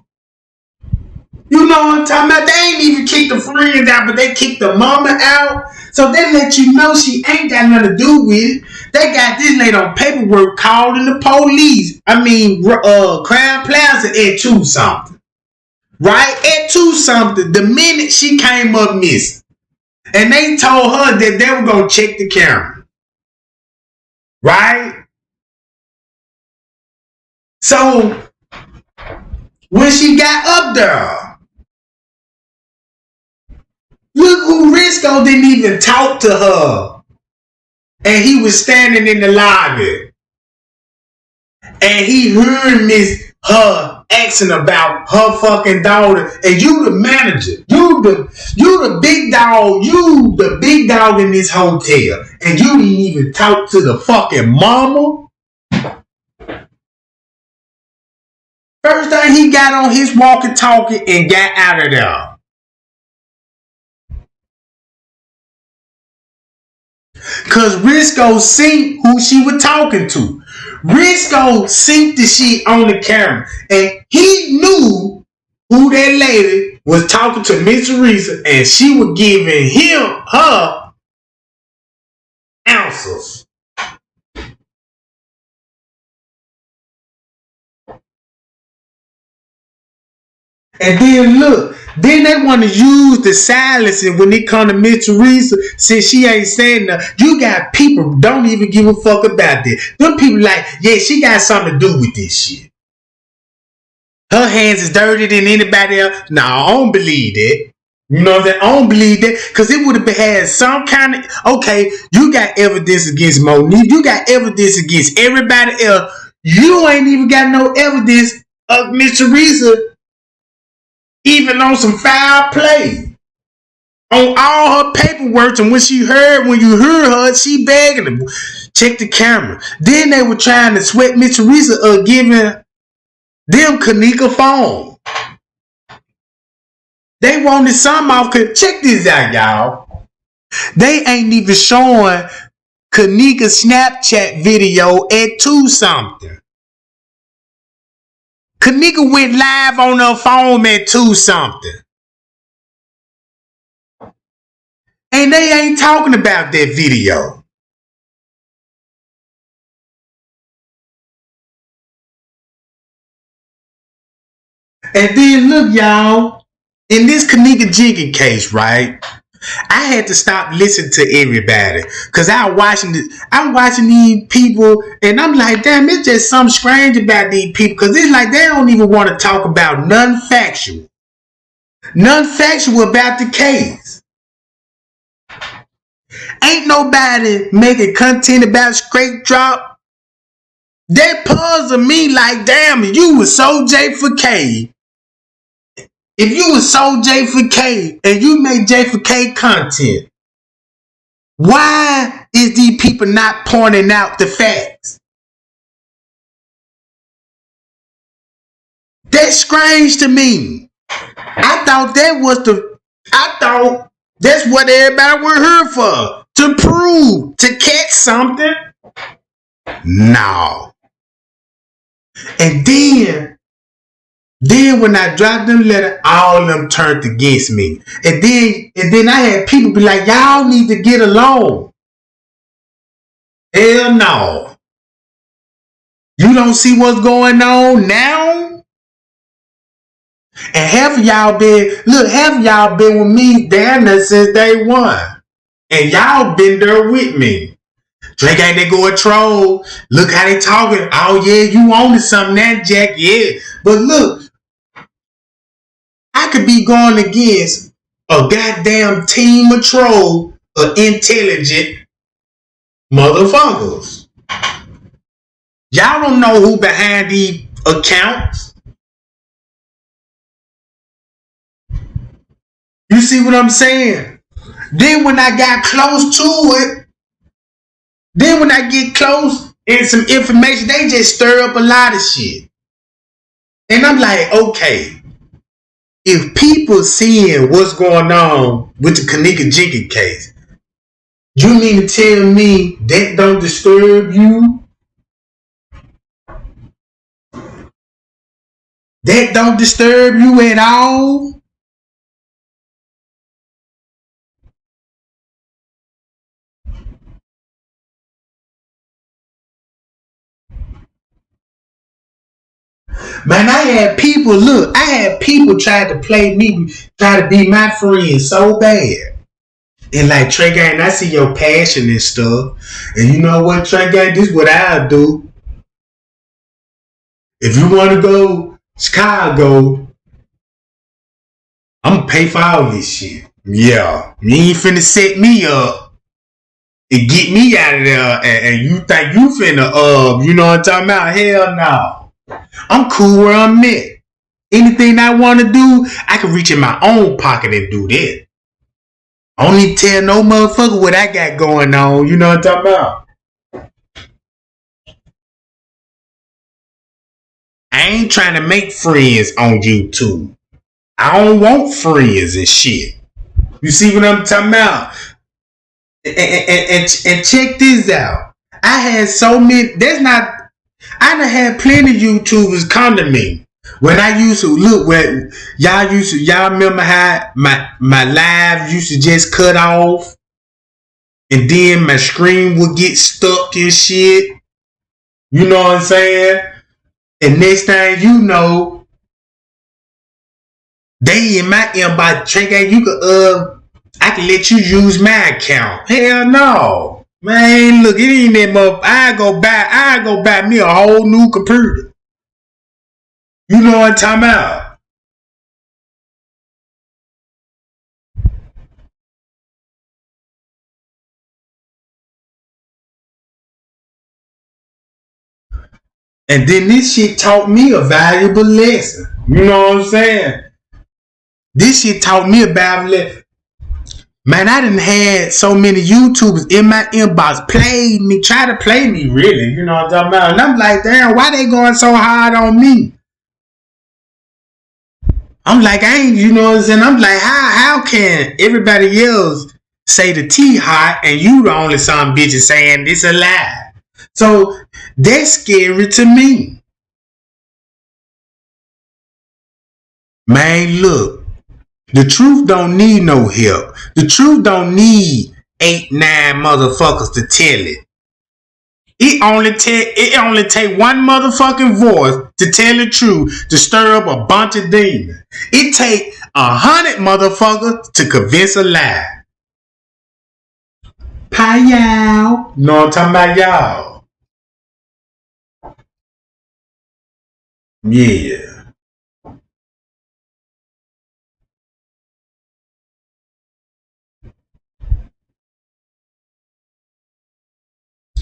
You know what I'm talking about? They ain't even kicked the friends out, but they kicked the mama out. So they let you know she ain't got nothing to do with it. They got this lady on paperwork calling the police. Crown Plaza at 2-something. Right? At 2-something, the minute she came up missing. And they told her that they were going to check the camera. Right? So, when she got up there, look who Risco didn't even talk to her. And he was standing in the lobby. And he heard her asking about her fucking daughter. And you the manager. You the big dog. You the big dog in this hotel. And you didn't even talk to the fucking mama. First thing he got on his walkie-talkie and got out of there. Cause Risco seen who she was talking to. Risco seen the shit on the camera. And he knew who that lady was talking to Miss Teresa, and she was giving her answers. And then look, then they want to use the silencing when it comes to Miss Teresa, since she ain't saying nothing. You got people don't even give a fuck about that. Them people like, yeah, she got something to do with this shit. Her hands is dirtier than anybody else. Nah, I don't believe that. You know what I'm saying? I don't believe that, because it would have had some kind of, okay, you got evidence against Monique. You got evidence against everybody else. You ain't even got no evidence of Miss Teresa even on some foul play. On all her paperwork, and when you heard her, she begging them, check the camera. Then they were trying to sweat Miss Teresa giving them Kenneka phone. They wanted some off. Check this out, y'all. They ain't even showing Kenneka's Snapchat video at 2-something. Kenneka went live on her phone at 2-something. And they ain't talking about that video. And then look, y'all, in this Kenneka Jenkins case, right? I had to stop listening to everybody, because I'm watching these people, and I'm like, damn, it's just something strange about these people, because it's like they don't even want to talk about nothing factual about the case. Ain't nobody making content about straight drop. That puzzle me like, damn, if you was so J4K, if you was so J4K and you made J4K content, why is these people not pointing out the facts? That's strange to me. I thought that's what everybody were here for. To prove, to catch something. No. And then Then when I dropped them letters, all of them turned against me. And then I had people be like, y'all need to get along. Hell no. You don't see what's going on now? And half of y'all been with me down there since day one. And y'all been there with me. Drake ain't they go a troll. Look how they talking. Oh yeah, you wanted something now, Jack. Yeah. But look, I could be going against a goddamn team of troll of intelligent motherfuckers. Y'all don't know who behind these accounts. You see what I'm saying? Then when I got close to it, then when I get close and some information, they just stir up a lot of shit. And I'm like, okay, if people seeing what's going on with the Kenneka Jenkins case, you mean to tell me that don't disturb you? That don't disturb you at all? Man, I had people try to play me, try to be my friend so bad. And like, Trey Gang, I see your passion and stuff. And you know what, Trey Gang, this is what I'll do. If you want to go Chicago, I'm going to pay for all this shit. Yeah. You ain't finna set me up and get me out of there and you think you finna, you know what I'm talking about? Hell no. I'm cool where I'm at. Anything I want to do, I can reach in my own pocket and do that. I don't need to tell no motherfucker what I got going on. You know what I'm talking about? I ain't trying to make friends on YouTube. I don't want friends and shit. You see what I'm talking about? And check this out. I had so many. I done had plenty of YouTubers come to me when I used to look where y'all remember how my live used to just cut off and then my screen would get stuck and shit. You know what I'm saying? And next thing you know, they in my inbox, check out, you could I can let you use my account. Hell no. Man, look, it ain't that much. I go buy me a whole new computer. You know what I'm talking about? And then this shit taught me a valuable lesson. You know what I'm saying? This shit taught me a valuable lesson. Man, I done had so many YouTubers in my inbox try to play me, really. You know what I'm talking about? And I'm like, damn, why they going so hard on me? I'm like, you know what I'm saying? I'm like, how can everybody else say the tea hot and you the only son bitch is saying it's a lie? So that's scary to me. Man, look. The truth don't need no help. The truth don't need 8, 9 motherfuckers to tell it. It only take one motherfucking voice to tell the truth to stir up a bunch of demons. It take 100 motherfuckers to convince a lie. Pie y'all. No, I'm talking about y'all. Yeah.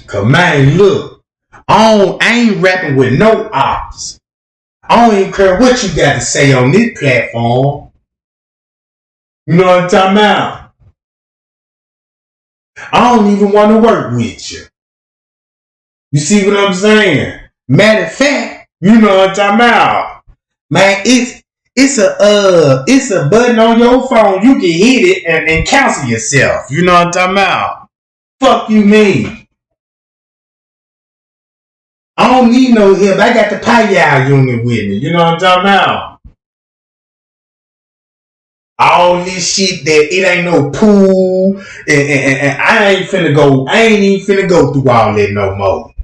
Cause man, look, I ain't rapping with no ops. I don't even care what you got to say on this platform. You know what I'm talking about? I don't even want to work with you. You see what I'm saying? Matter of fact, you know what I'm talking about? Man, it's a button on your phone. You can hit it and cancel yourself. You know what I'm talking about? Fuck you mean? I don't need no help. I got the pie unit with me. You know what I'm talking about? all this shit that it ain't no pool, and I ain't even finna go through all that no more.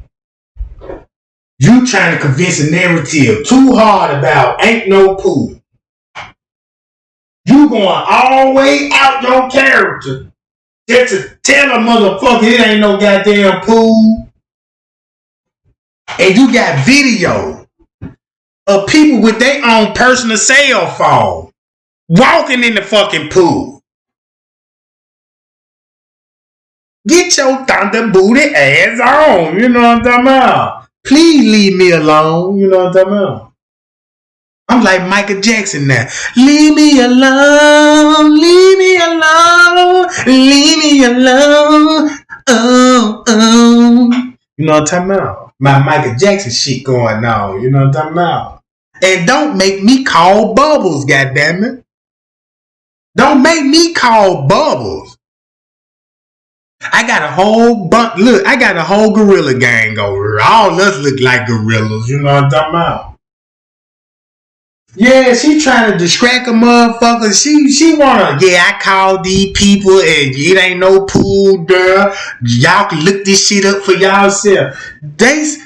You trying to convince a narrative too hard about ain't no pool. You going all the way out your character just to tell a motherfucker it ain't no goddamn pool. And you got video of people with their own personal cell phone walking in the fucking pool. Get your thunder booty ass on. You know what I'm talking about? Please leave me alone. You know what I'm talking about? I'm like Michael Jackson now. Leave me alone. Leave me alone. Leave me alone. Oh, oh. You know what I'm talking about? My Michael Jackson shit going on. You know what I'm talking about? And don't make me call Bubbles, goddammit. Don't make me call Bubbles. I got a whole I got a whole gorilla gang over here. All us look like gorillas. You know what I'm talking about? Yeah, she trying to distract a motherfucker. She wanna, I called these people and it ain't no pool, girl. Y'all can look this shit up for y'allself. They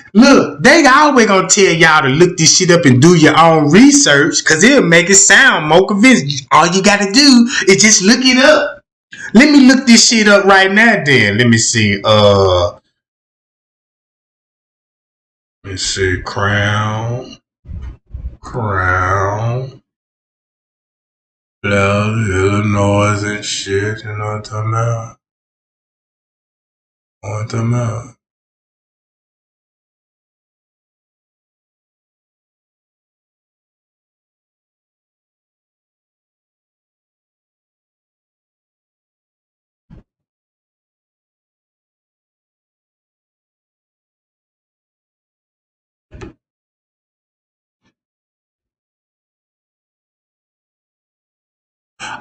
always gonna tell y'all to look this shit up and do your own research, cause it'll make it sound more convincing. All you gotta do is just look it up. Let me look this shit up right now then. Let me see. Crown. Illinois and shit. You know what I'm talking about? What I'm talking about?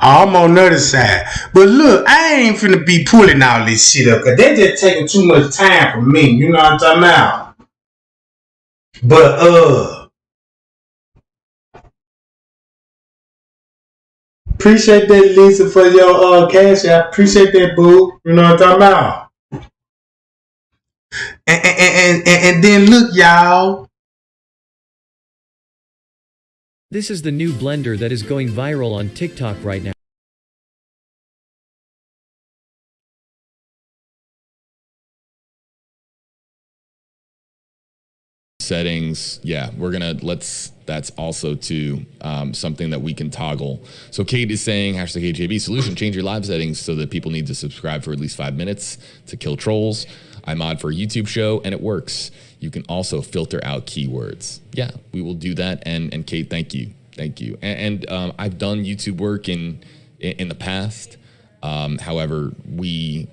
I'm on the other side. But look, I ain't finna be pulling all this shit up, cause they just taking too much time from me. You know what I'm talking about? But appreciate that, Lisa, for your cash. I appreciate that, boo. You know what I'm talking about? And then look, y'all. This is the new blender that is going viral on TikTok right now. Settings, that's also too something that we can toggle. So Kate is saying #KJB solution, change your live settings so that people need to subscribe for at least 5 minutes to kill trolls. I mod for a YouTube show and it works. You can also filter out keywords. Yeah, we will do that. And Kate, thank you. And I've done YouTube work in the past. However, we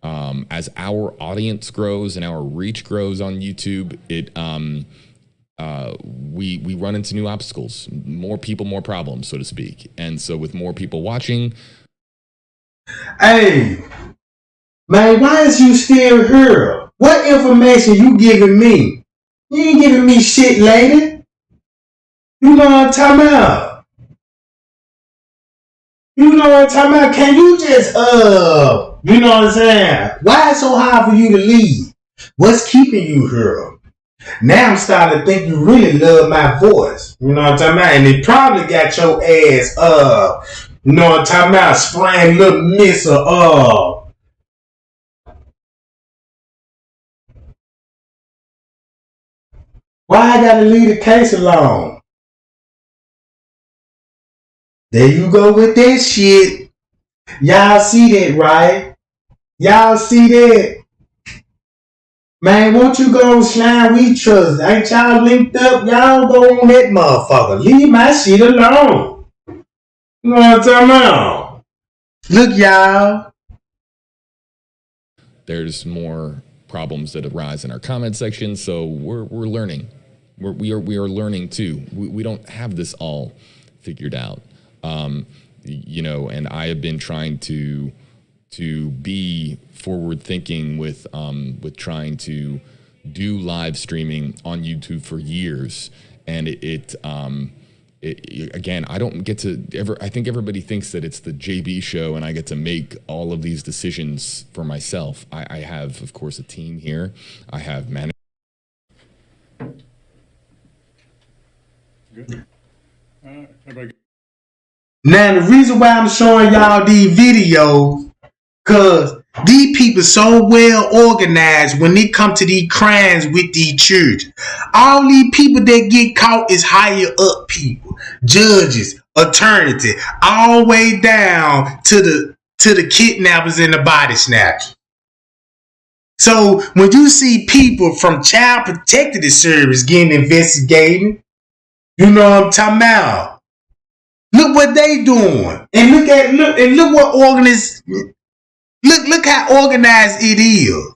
as our audience grows and our reach grows on YouTube, we run into new obstacles, more people, more problems, so to speak. And so with more people watching, hey, man, why is you still here? What information you giving me? You ain't giving me shit, lady. You know what I'm talking about? Can you just, you know what I'm saying? Why is it so hard for you to leave? What's keeping you here? Now I'm starting to think you really love my voice. You know what I'm talking about? And it probably got your ass, you know what I'm talking about? Spraying little mist of, why I gotta leave the case alone? There you go with that shit. Y'all see that, right? Y'all see that? Man, won't you go on Slime We Trust? Ain't y'all linked up? Y'all go on that motherfucker. Leave my shit alone. You know what I'm talking about? Look, y'all. there's more problems that arise in our comment section. So we're learning. We are learning too. We don't have this all figured out. You know, and I have been trying to be forward thinking with trying to do live streaming on YouTube for years, and again, I don't get to I think everybody thinks that it's the JB show and I get to make all of these decisions for myself. I have, of course, a team here. I have managers. Good. Everybody. Now, the reason why I'm showing y'all these videos, because these people so well organized when they come to these crimes with these children. All these people that get caught is higher up people, judges, attorneys, all the way down to the kidnappers and the body snatchers. So when you see people from Child Protective Service getting investigated, you know what I'm talking about. Look what they doing, and look what look how organized it is.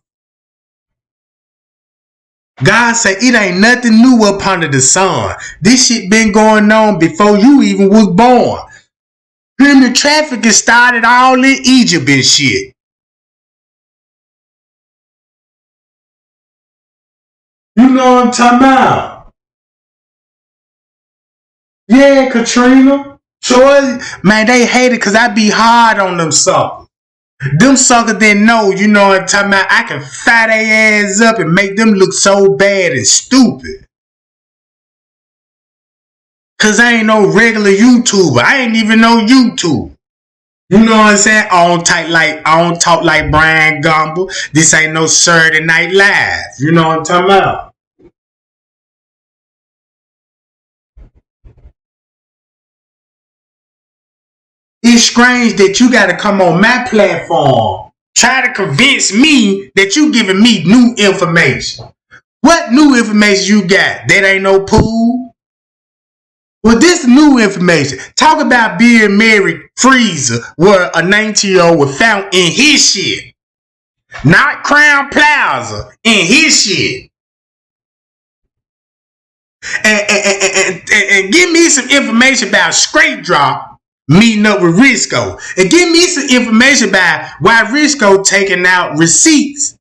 God say it ain't nothing new up under the sun. This shit been going on before you even was born. Human trafficking started all in Egypt and shit. You know what I'm talking about? Yeah, Katrina. Sure, man, they hate it because I be hard on them suckers. Them suckers didn't know, you know what I'm talking about? I can fire their ass up and make them look so bad and stupid. Because I ain't no regular YouTuber. I ain't even no YouTube. You know what I'm saying? I don't talk like Brian Gumble. This ain't no Saturday Night Live. You know what I'm talking about? It's strange that you got to come on my platform, try to convince me that you giving me new information. What new information you got? That ain't no pool? Well, this new information. Talk about Bill Mary freezer where a 19-year-old was found in his shit. Not Crown Plaza, in his shit. And give me some information about Straight Drop meeting up with Risco. And give me some information about why Risco taking out receipts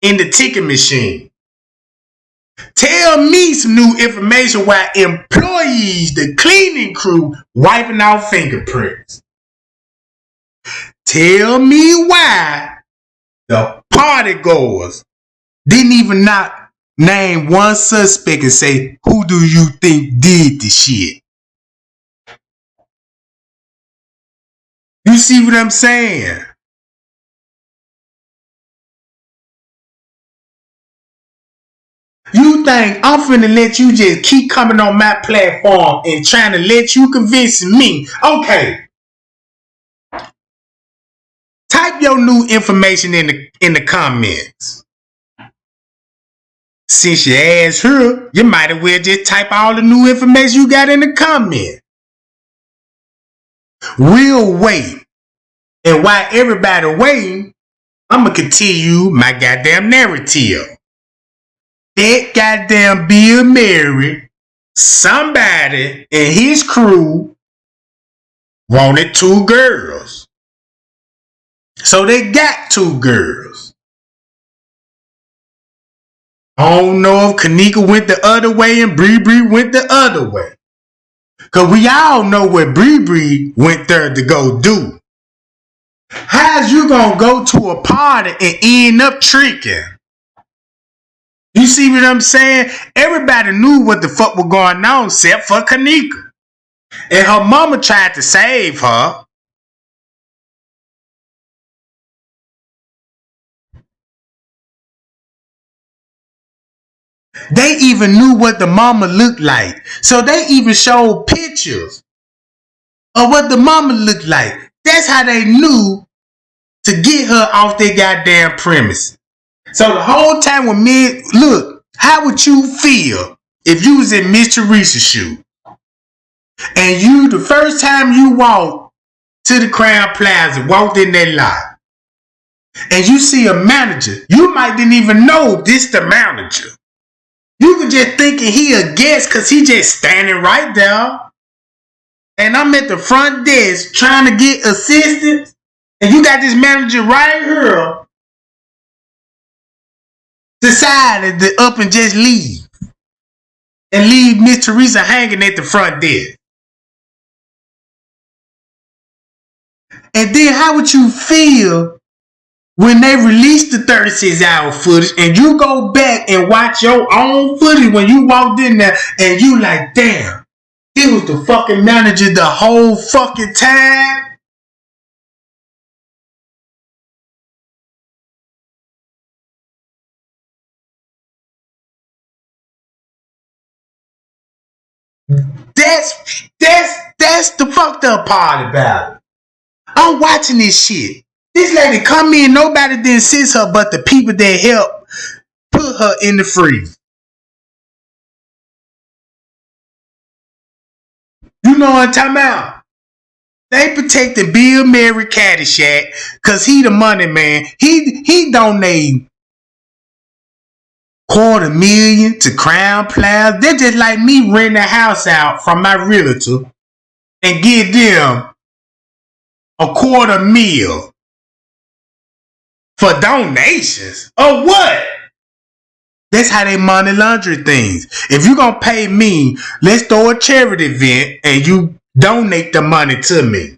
in the ticket machine. Tell me some new information why employees, the cleaning crew, wiping out fingerprints. Tell me why the party goers didn't even not name one suspect and say, who do you think did the shit? You see what I'm saying? You think I'm finna let you just keep coming on my platform and trying to let you convince me? Okay. Type your new information in the comments. Since your ass here, you might as well just type all the new information you got in the comment. We'll wait. And while everybody waiting, I'm going to continue my goddamn narrative. That goddamn Bill Mary, somebody and his crew wanted 2 girls. So they got 2 girls. I don't know if Kenneka went the other way and Bree went the other way. Because we all know what Bree went there to go do. How's you gonna go to a party and end up tricking? You see what I'm saying? Everybody knew what the fuck was going on except for Kenneka. And her mama tried to save her. They even knew what the mama looked like. So they even showed pictures of what the mama looked like. That's how they knew to get her off their goddamn premise. So the whole time when me, look, how would you feel if you was in Miss Teresa's shoe? And you, the first time you walked to the Crown Plaza, walked in that lot, and you see a manager, you might didn't even know this the manager. You could just thinking he a guest because he just standing right there. And I'm at the front desk trying to get assistance. And you got this manager right here. Decided to up and just leave. And leave Miss Teresa hanging at the front desk. And then how would you feel when they release the 36-hour footage and you go back and watch your own footage when you walked in there and you like, damn, it was the fucking manager the whole fucking time? That's the fucked up part about it. I'm watching this shit. This lady come in, nobody didn't assist her but the people that helped put her in the freezer. You know what I'm talking about? They protected Bill Murray Caddyshack because he the money man. He donated $250,000 to Crown Plaza. They're just like me renting a house out from my realtor and give them $250,000 for donations. Or what? That's how they money laundry things. If you gonna pay me, let's throw a charity event and you donate the money to me.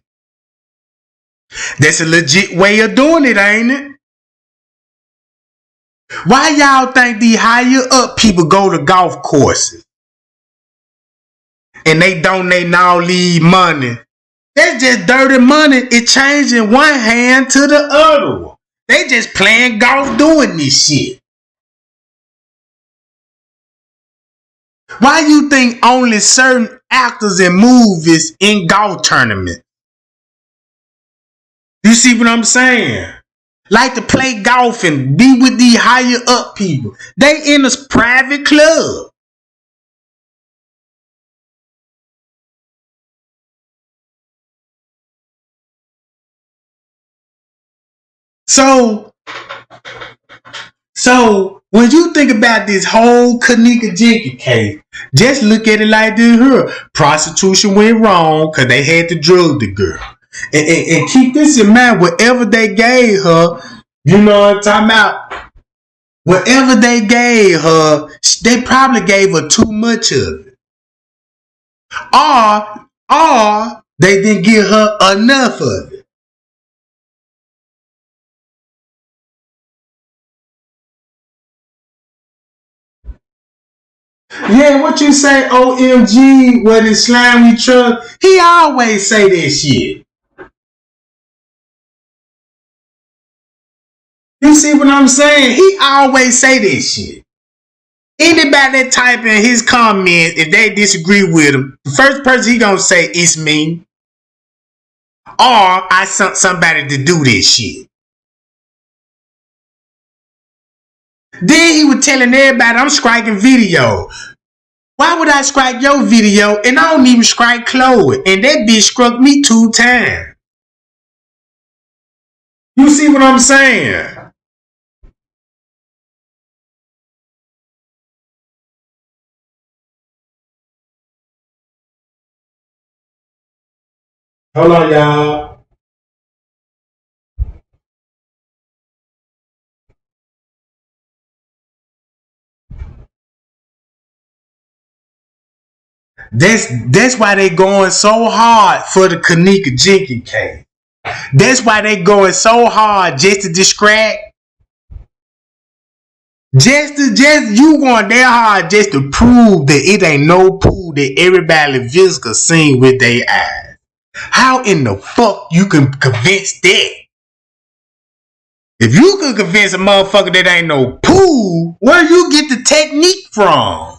That's a legit way of doing it, ain't it? Why y'all think these higher up people go to golf courses and they donate all these money? That's just dirty money. It changing one hand to the other one. They just playing golf doing this shit. Why you think only certain actors in movies in golf tournaments? You see what I'm saying? Like to play golf and be with these higher up people. They in a private club. So when you think about this whole Kenneka Jenkins case, just look at it like this here. Prostitution went wrong because they had to drug the girl. And keep this in mind, whatever they gave her, you know what I'm talking about? Whatever they gave her, they probably gave her too much of it. Or they didn't give her enough of it. Yeah, what you say, OMG, what is slimy truck? He always say that shit. You see what I'm saying? He always say this shit. Anybody that type in his comments, if they disagree with him, the first person he gonna say it's me. Or I sent somebody to do this shit. Then he was telling everybody I'm striking video. Why would I strike your video and I don't even strike Chloe? And that bitch struck me 2 times. You see what I'm saying? Hold on, y'all. That's why they going so hard for the Kenneka Jenkins case. That's why they going so hard just to distract. Just you going that hard just to prove that it ain't no pool that everybody visitor seen with their eyes. How in the fuck you can convince that? If you could convince a motherfucker that ain't no pool, where you get the technique from?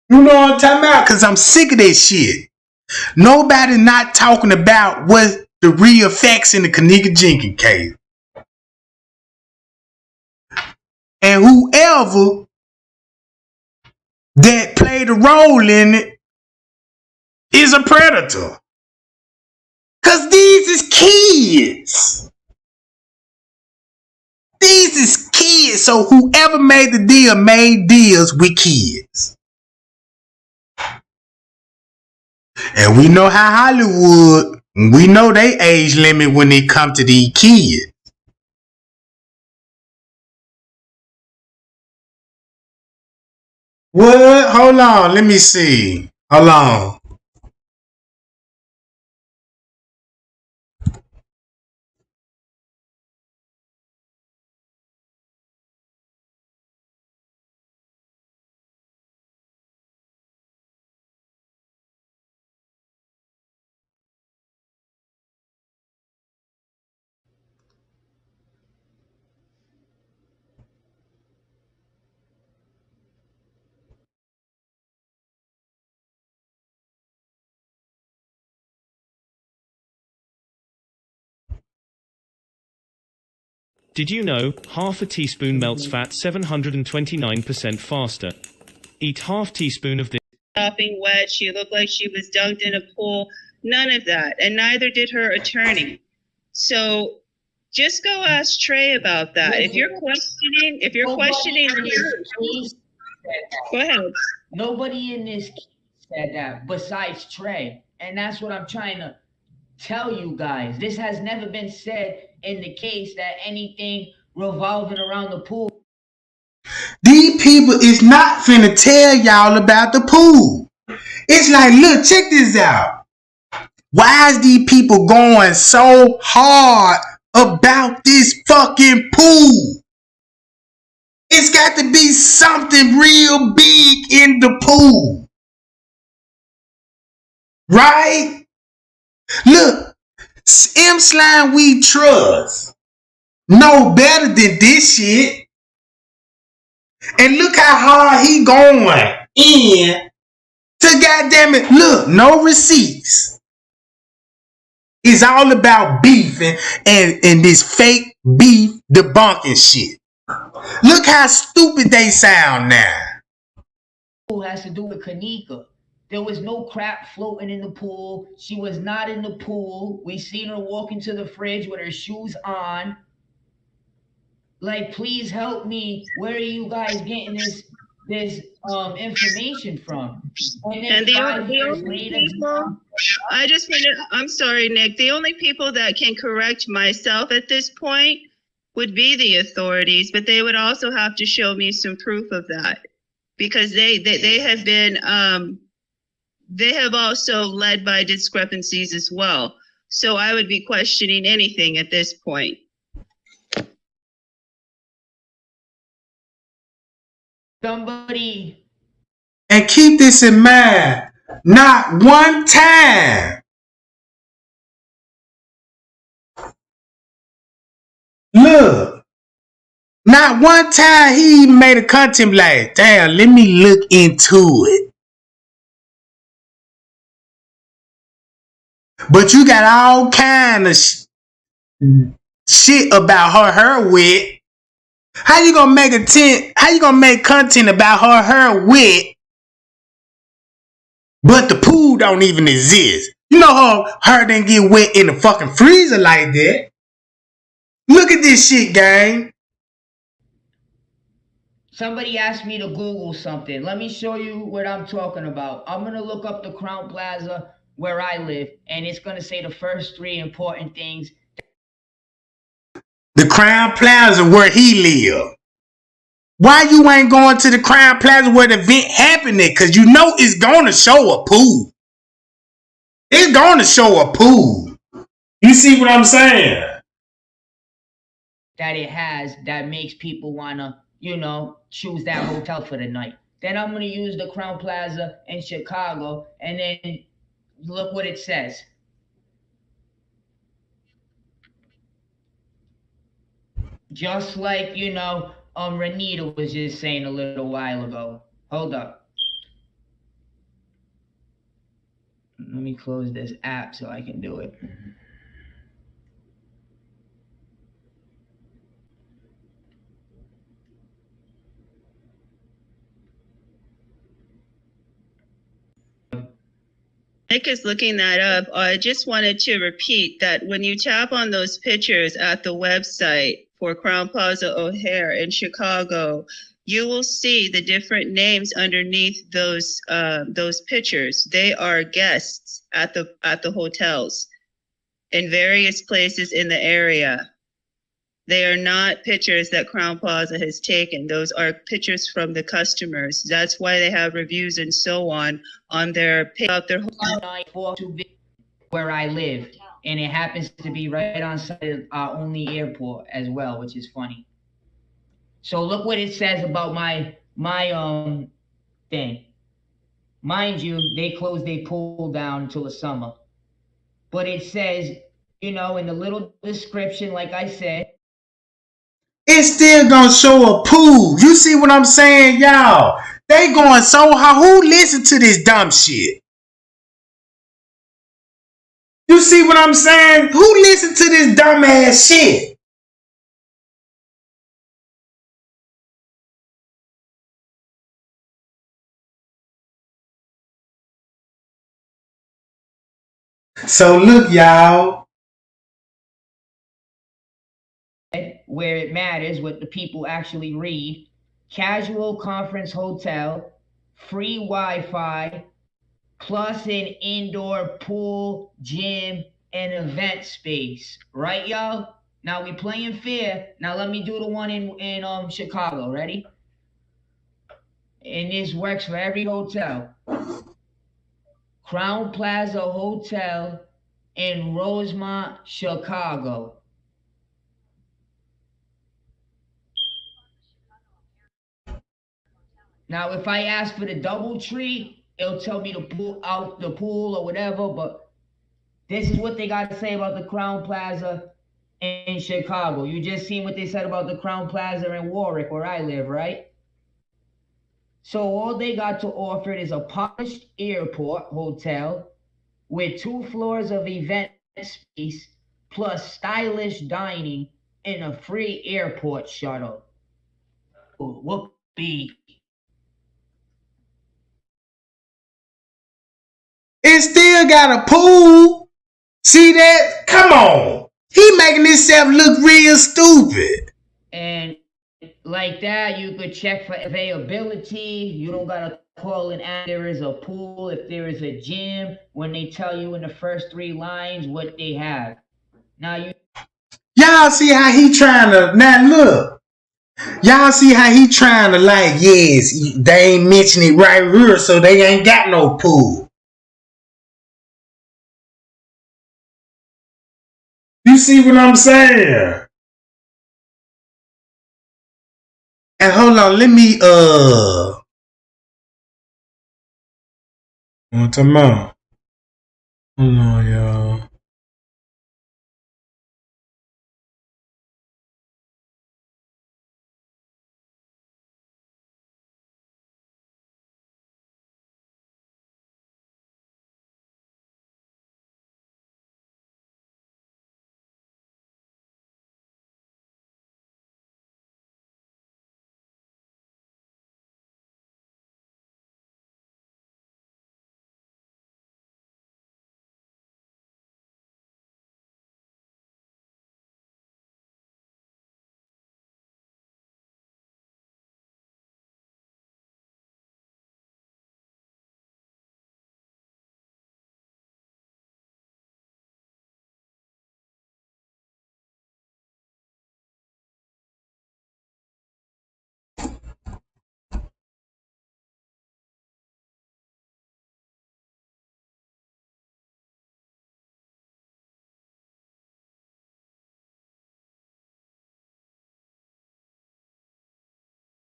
You know what I'm talking about? Because I'm sick of that shit. Nobody not talking about what the real facts in the Kenneka Jenkins case. And whoever that played a role in it is a predator. Because these is kids. These is kids. So whoever made the deal made deals with kids. And we know how Hollywood, we know they age limit when it come to these kids. What? Hold on. Let me see. Hold on. Did you know half a teaspoon melts fat 729% faster? Eat half teaspoon of this. Sopping wet, she looked like she was dunked in a pool. None of that, and neither did her attorney. So just go ask Trey about that. If you're questioning, go ahead. Nobody in this said that besides Trey, and that's what I'm trying to tell you guys. This has never been said in the case that anything revolving around the pool. These people is not finna tell y'all about the pool. It's like, look, check this out. Why is these people going so hard about this fucking pool? It's got to be something real big in the pool. Right? Look, M Slime we trust know better than this shit. And look how hard he going in to goddamn it. Look, no receipts. It's all about beef and this fake beef debunking shit. Look how stupid they sound now. Pool has to do with Kenneka. There was no crap floating in the pool. She was not in the pool. We seen her walk into the fridge with her shoes on. Like, please help me. Where are you guys getting this information from? And the only people, I'm sorry, Nick. The only people that can correct myself at this point would be the authorities, but they would also have to show me some proof of that, because they have been they have also led by discrepancies as well. So I would be questioning anything at this point. Somebody. And keep this in mind, not one time. Look, not one time he even made a content like, damn, let me look into it. But you got all kind of shit about her wit. How you gonna make content about her wit, but the pool don't even exist? You know her didn't get wet in the fucking freezer like that. Look at this shit, gang. Somebody asked me to Google something. Let me show you what I'm talking about. I'm gonna look up the Crown Plaza where I live, and it's gonna say the first 3 important things. The Crown Plaza where he live. Why you ain't going to the Crown Plaza where the event happened at? Because you know it's going to show a pool. It's going to show a pool. You see what I'm saying? That it has that makes people want to, choose that hotel for the night. Then I'm going to use the Crown Plaza in Chicago, and then look what it says. Just like, Renita was just saying a little while ago. Hold up. Let me close this app so I can do it. Nick is looking that up. I just wanted to repeat that when you tap on those pictures at the website for Crown Plaza O'Hare in Chicago, you will see the different names underneath those pictures. They are guests at the hotels in various places in the area. They are not pictures that Crown Plaza has taken. Those are pictures from the customers. That's why they have reviews and so on their where I live, and it happens to be right on site of our only airport as well, which is funny. So look what it says about my thing. Mind you, they closed their pool down until the summer, but it says, in the little description, like I said, it's still gonna show a pool. You see what I'm saying, y'all? They going so hard. Who listen to this dumb shit? You see what I'm saying? Who listen to this dumb ass shit? So look, y'all. Where it matters, what the people actually read. Casual conference hotel, free Wi-Fi, plus an indoor pool, gym, and event space. Right, y'all? Now we playing fair. Now let me do the one in Chicago. Ready? And this works for every hotel. Crown Plaza Hotel in Rosemont, Chicago. Now, if I ask for the DoubleTree, it'll tell me to pull out the pool or whatever, but this is what they got to say about the Crown Plaza in Chicago. You just seen what they said about the Crown Plaza in Warwick, where I live, right? So all they got to offer is a polished airport hotel with 2 floors of event space, plus stylish dining and a free airport shuttle. Whoopee. It still got a pool. See that? Come on. He making himself look real stupid. And like that, you could check for availability. You don't gotta call and ask if there is a pool, if there is a gym, when they tell you in the first 3 lines what they have. Now y'all see how he trying to, now look. Y'all see how he trying to like, yes, they ain't mention it right here, so they ain't got no pool. You see what I'm saying? And hold on, let me one time more. Hold on, y'all.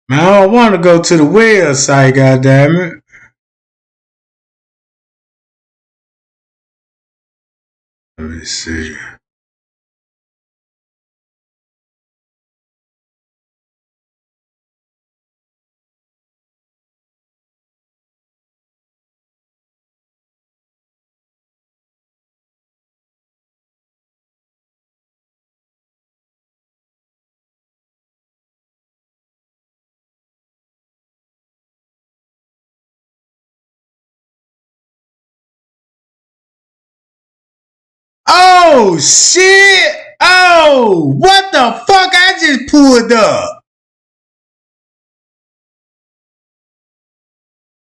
Man, I don't want to go to the website, goddammit. Let me see. Oh shit! Oh, what the fuck I just pulled up?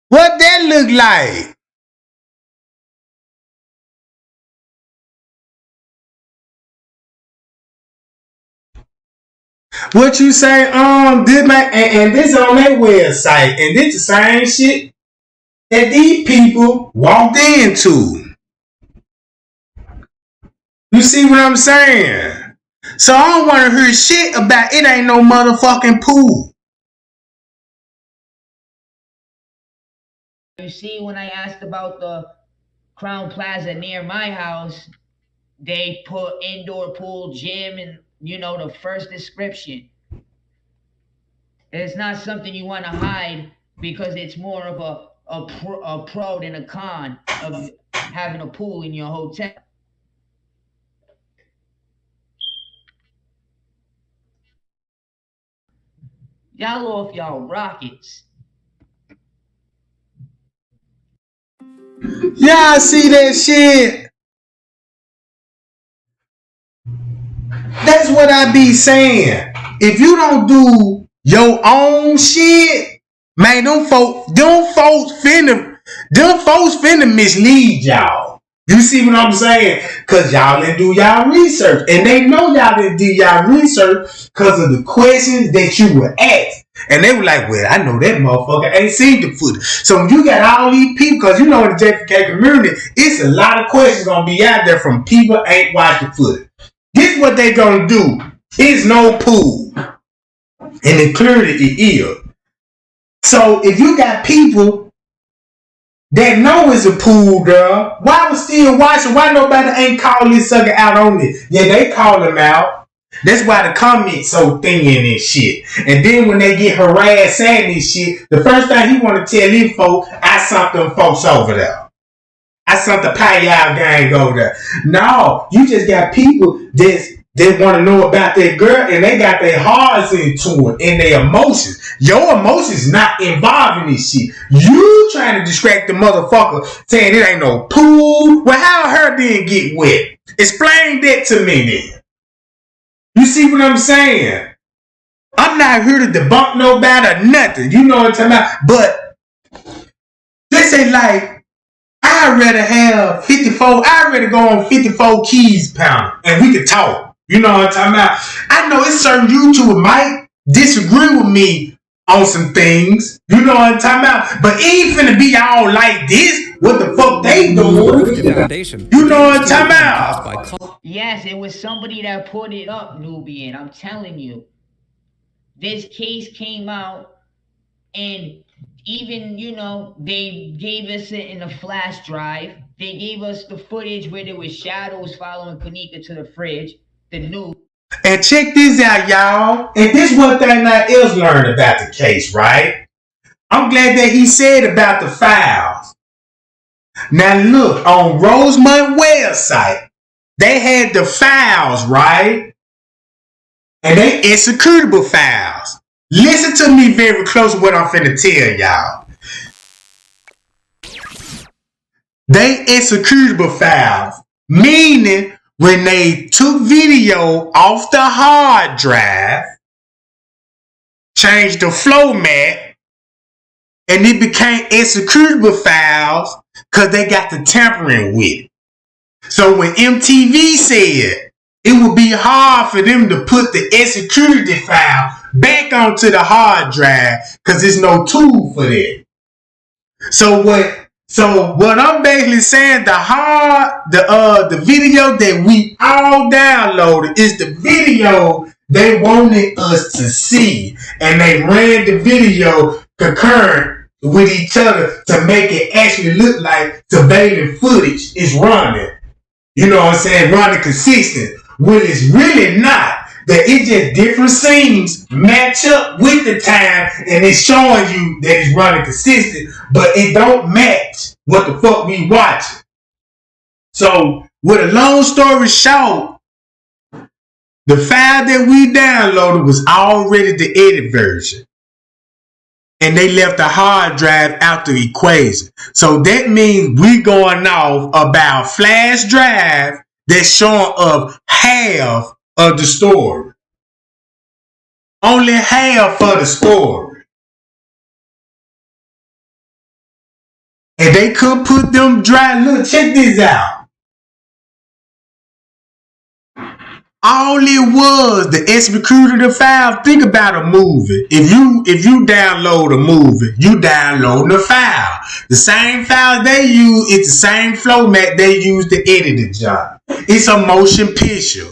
What that look like? What you say? This man, and this on their website, and this the same shit that these people walked into. You see what I'm saying? So I don't want to hear shit about it. Ain't no motherfucking pool. you see when I asked about the Crown Plaza near my house, they put indoor pool, gym, and the first description. It's not something you want to hide because it's more of a pro than a con of having a pool in your hotel. Y'all off y'all rockets. Y'all see that shit? what I be saying. If you don't do your own shit, man, them folks finna mislead y'all. You see what I'm saying? Cause y'all didn't do y'all research. And they know y'all didn't do y'all research because of the questions that you were asked. And they were like, well, I know that motherfucker ain't seen the footage. So when you got all these people, because you know in the JFK community, it's a lot of questions gonna be out there from people ain't watched the footage. This is what they gonna do. It's no pool. And it clearly it is. So if you got people that know it's a pool, girl, why was still watching? Why nobody ain't call this sucker out on it? Yeah, they call him out. That's why the comments so thin and shit. And then when they get harassed saying this shit, the first thing he want to tell these folks, I sent them folks over there. I sent the Payal gang over there. No, you just got people that want to know about that girl and they got their hearts into it and their emotions. Your emotions not involved in this shit. You trying to distract the motherfucker saying it ain't no pool. Well, how her didn't get wet? Explain that to me then. You see what I'm saying? I'm not here to debunk nobody or nothing. You know what I'm talking about? But they say like, I'd rather have 54, I'd rather go on 54 keys pound and we could talk. You know what I'm talking about? I know it's certain YouTubers might disagree with me on some things. You know what I'm talking about? But it ain't finna be all like this. What the fuck they doing? You know what I'm talking about? Yes, it was somebody that put it up, Nubian. I'm telling you. This case came out and even, they gave us it in a flash drive. They gave us the footage where there was shadows following Kenneka to the fridge. The news. And check this out, y'all. And this one thing I else learned about the case, right? I'm glad that he said about the files. Now look, on Rosemont website, they had the files, right? And they executable files. Listen to me very close to what I'm finna tell y'all. They executable files, meaning when they took video off the hard drive, changed the flow mat, and it became executable files because they got the tampering with it. So when MTV said it would be hard for them to put the executable file back onto the hard drive because there's no tool for that. So what I'm basically saying, the video that we all downloaded is the video they wanted us to see. And they ran the video concurrent with each other to make it actually look like surveillance footage is running. You know what I'm saying? Running consistent. When it's really not. That it's just different scenes match up with the time and it's showing you that it's running consistent, but it don't match what the fuck we watching. So, with a long story short, the file that we downloaded was already the edit version. And they left the hard drive out the equation. So that means we going off about flash drive that's showing up half of the story. Only half of the story. And they could put them dry. Look, check this out. All it was, the executable file. Think about a movie. If you download a movie, you download the file. The same file they use, it's the same flow mat they use to edit the job. It's a motion picture.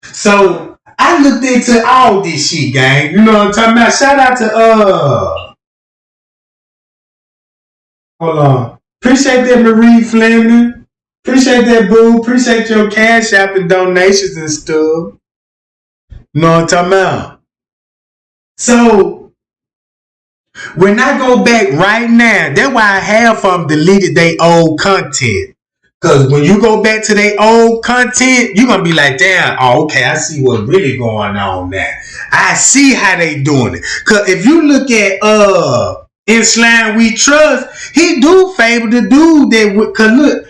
So I looked into all this shit, gang. You know what I'm talking about? Shout out to hold on. Appreciate that, Marie Fleming. Appreciate that, boo. Appreciate your cash app and donations and stuff. You know what I'm talking about? So when I go back right now, that's why half of them deleted their old content. Because when you go back to their old content, you're going to be like, damn, oh, okay, I see what's really going on now. I see how they doing it. Because if you look at in Slime We Trust, he do favor the dude that would, cause look,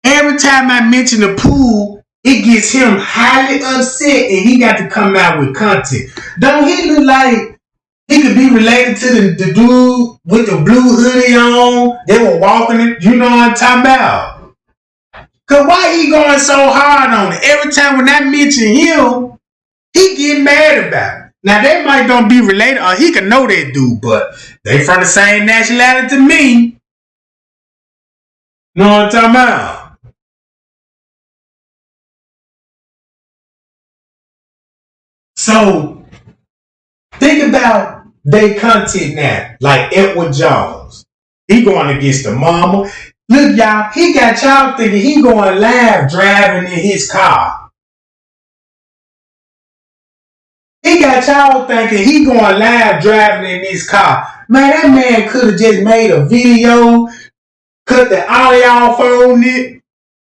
every time I mention the pool, it gets him highly upset and he got to come out with content. Don't he look like he could be related to the dude with the blue hoodie on? They were walking it, you know what I'm talking about? Cause why he going so hard on it? Every time when I mention him, he get mad about it. Now they might don't be related, or he can know that dude, but they from the same nationality to me. Know what I'm talking about? So think about their content now, like Edward Jones. He going against the mama. Look, y'all, he got y'all thinking he going live driving in his car. He got y'all thinking he going live driving in his car. Man, that man could have just made a video, cut the audio off on it,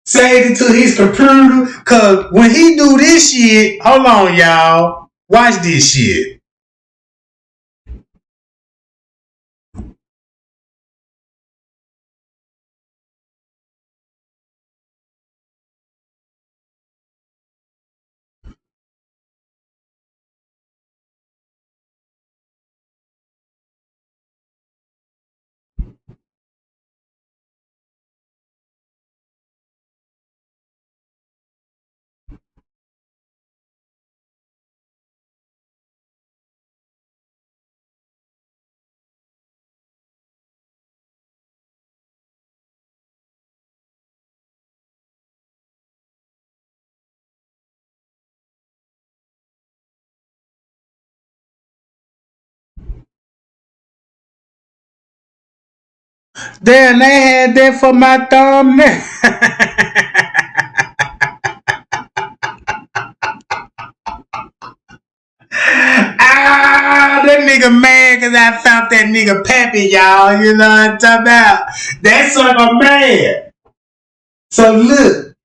saved it to his computer. Cause when he do this shit, hold on, y'all. Watch this shit. Damn, they had that for my thumbnail. That nigga mad cause I found that nigga Pappy, y'all. You know what I'm talking about? That sucker mad. So look,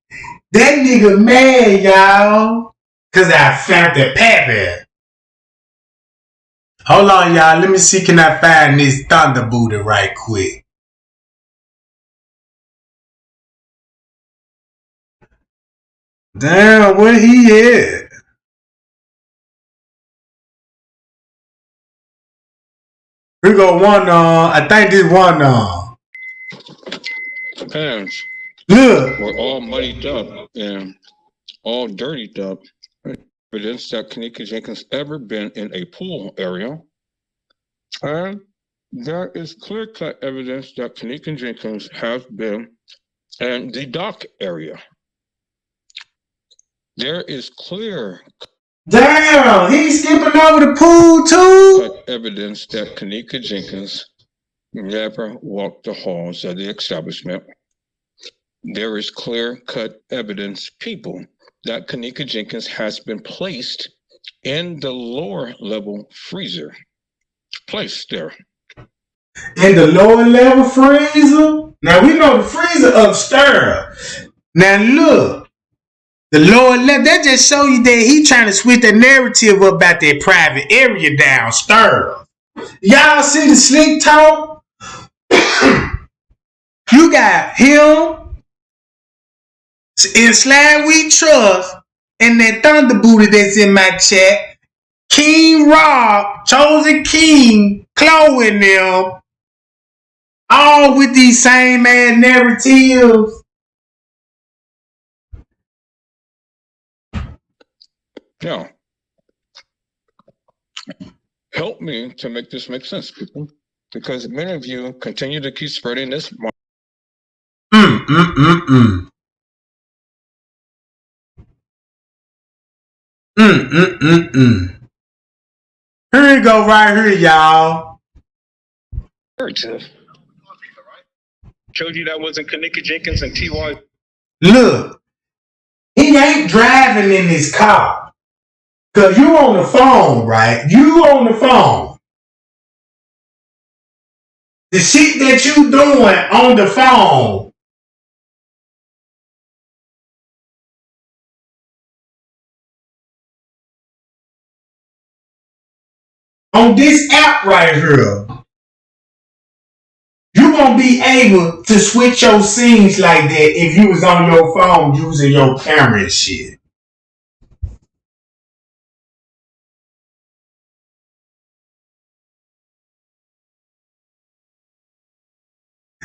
that nigga mad, y'all, cause I found that Pappy. Hold on, y'all. Let me see, can I find this Thunder Booty right quick? Damn, where he at? We go one on. I think this one on. Hands. Look. We're all muddied up and all dirtied up. Evidence that Kenneka Jenkins ever been in a pool area. And there is clear-cut evidence that Kenneka Jenkins has been in the dock area. There is clear. Damn, he's skipping over the pool too. Evidence that Kenneka Jenkins never walked the halls of the establishment. There is clear-cut evidence, people, that Kenneka Jenkins has been placed in the lower level freezer. Placed there. In the lower level freezer? Now we know the freezer upstairs. Now look. The lower level, that just show you that he trying to switch the narrative about that private area downstairs. Y'all see the slick talk? You got him in Slime We Trust and that Thunder Booty that's in my chat. King Rob, Chosen King, Chloe and them, all with these same ass narratives. Now, help me to make this make sense, people, because many of you continue to keep spreading this. Here we go right here, y'all. Showed you that wasn't Kenneka Jenkins and T.Y. Look, he ain't driving in his car. Cause you on the phone, right? You on the phone. The shit that you doing on the phone. On this app right here. gonna be able to switch your scenes like that if you was on your phone using your camera and shit.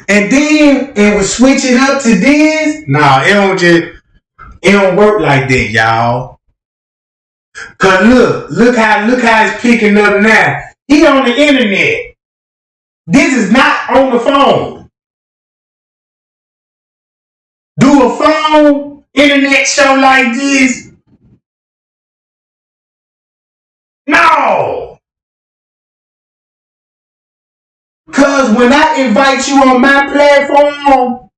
And then it would switch it up to this. Nah, it don't work like that, y'all. Cause look how it's picking up now. He on the internet. This is not on the phone. Do a phone internet show like this? No. Cause when I invite you on my platform,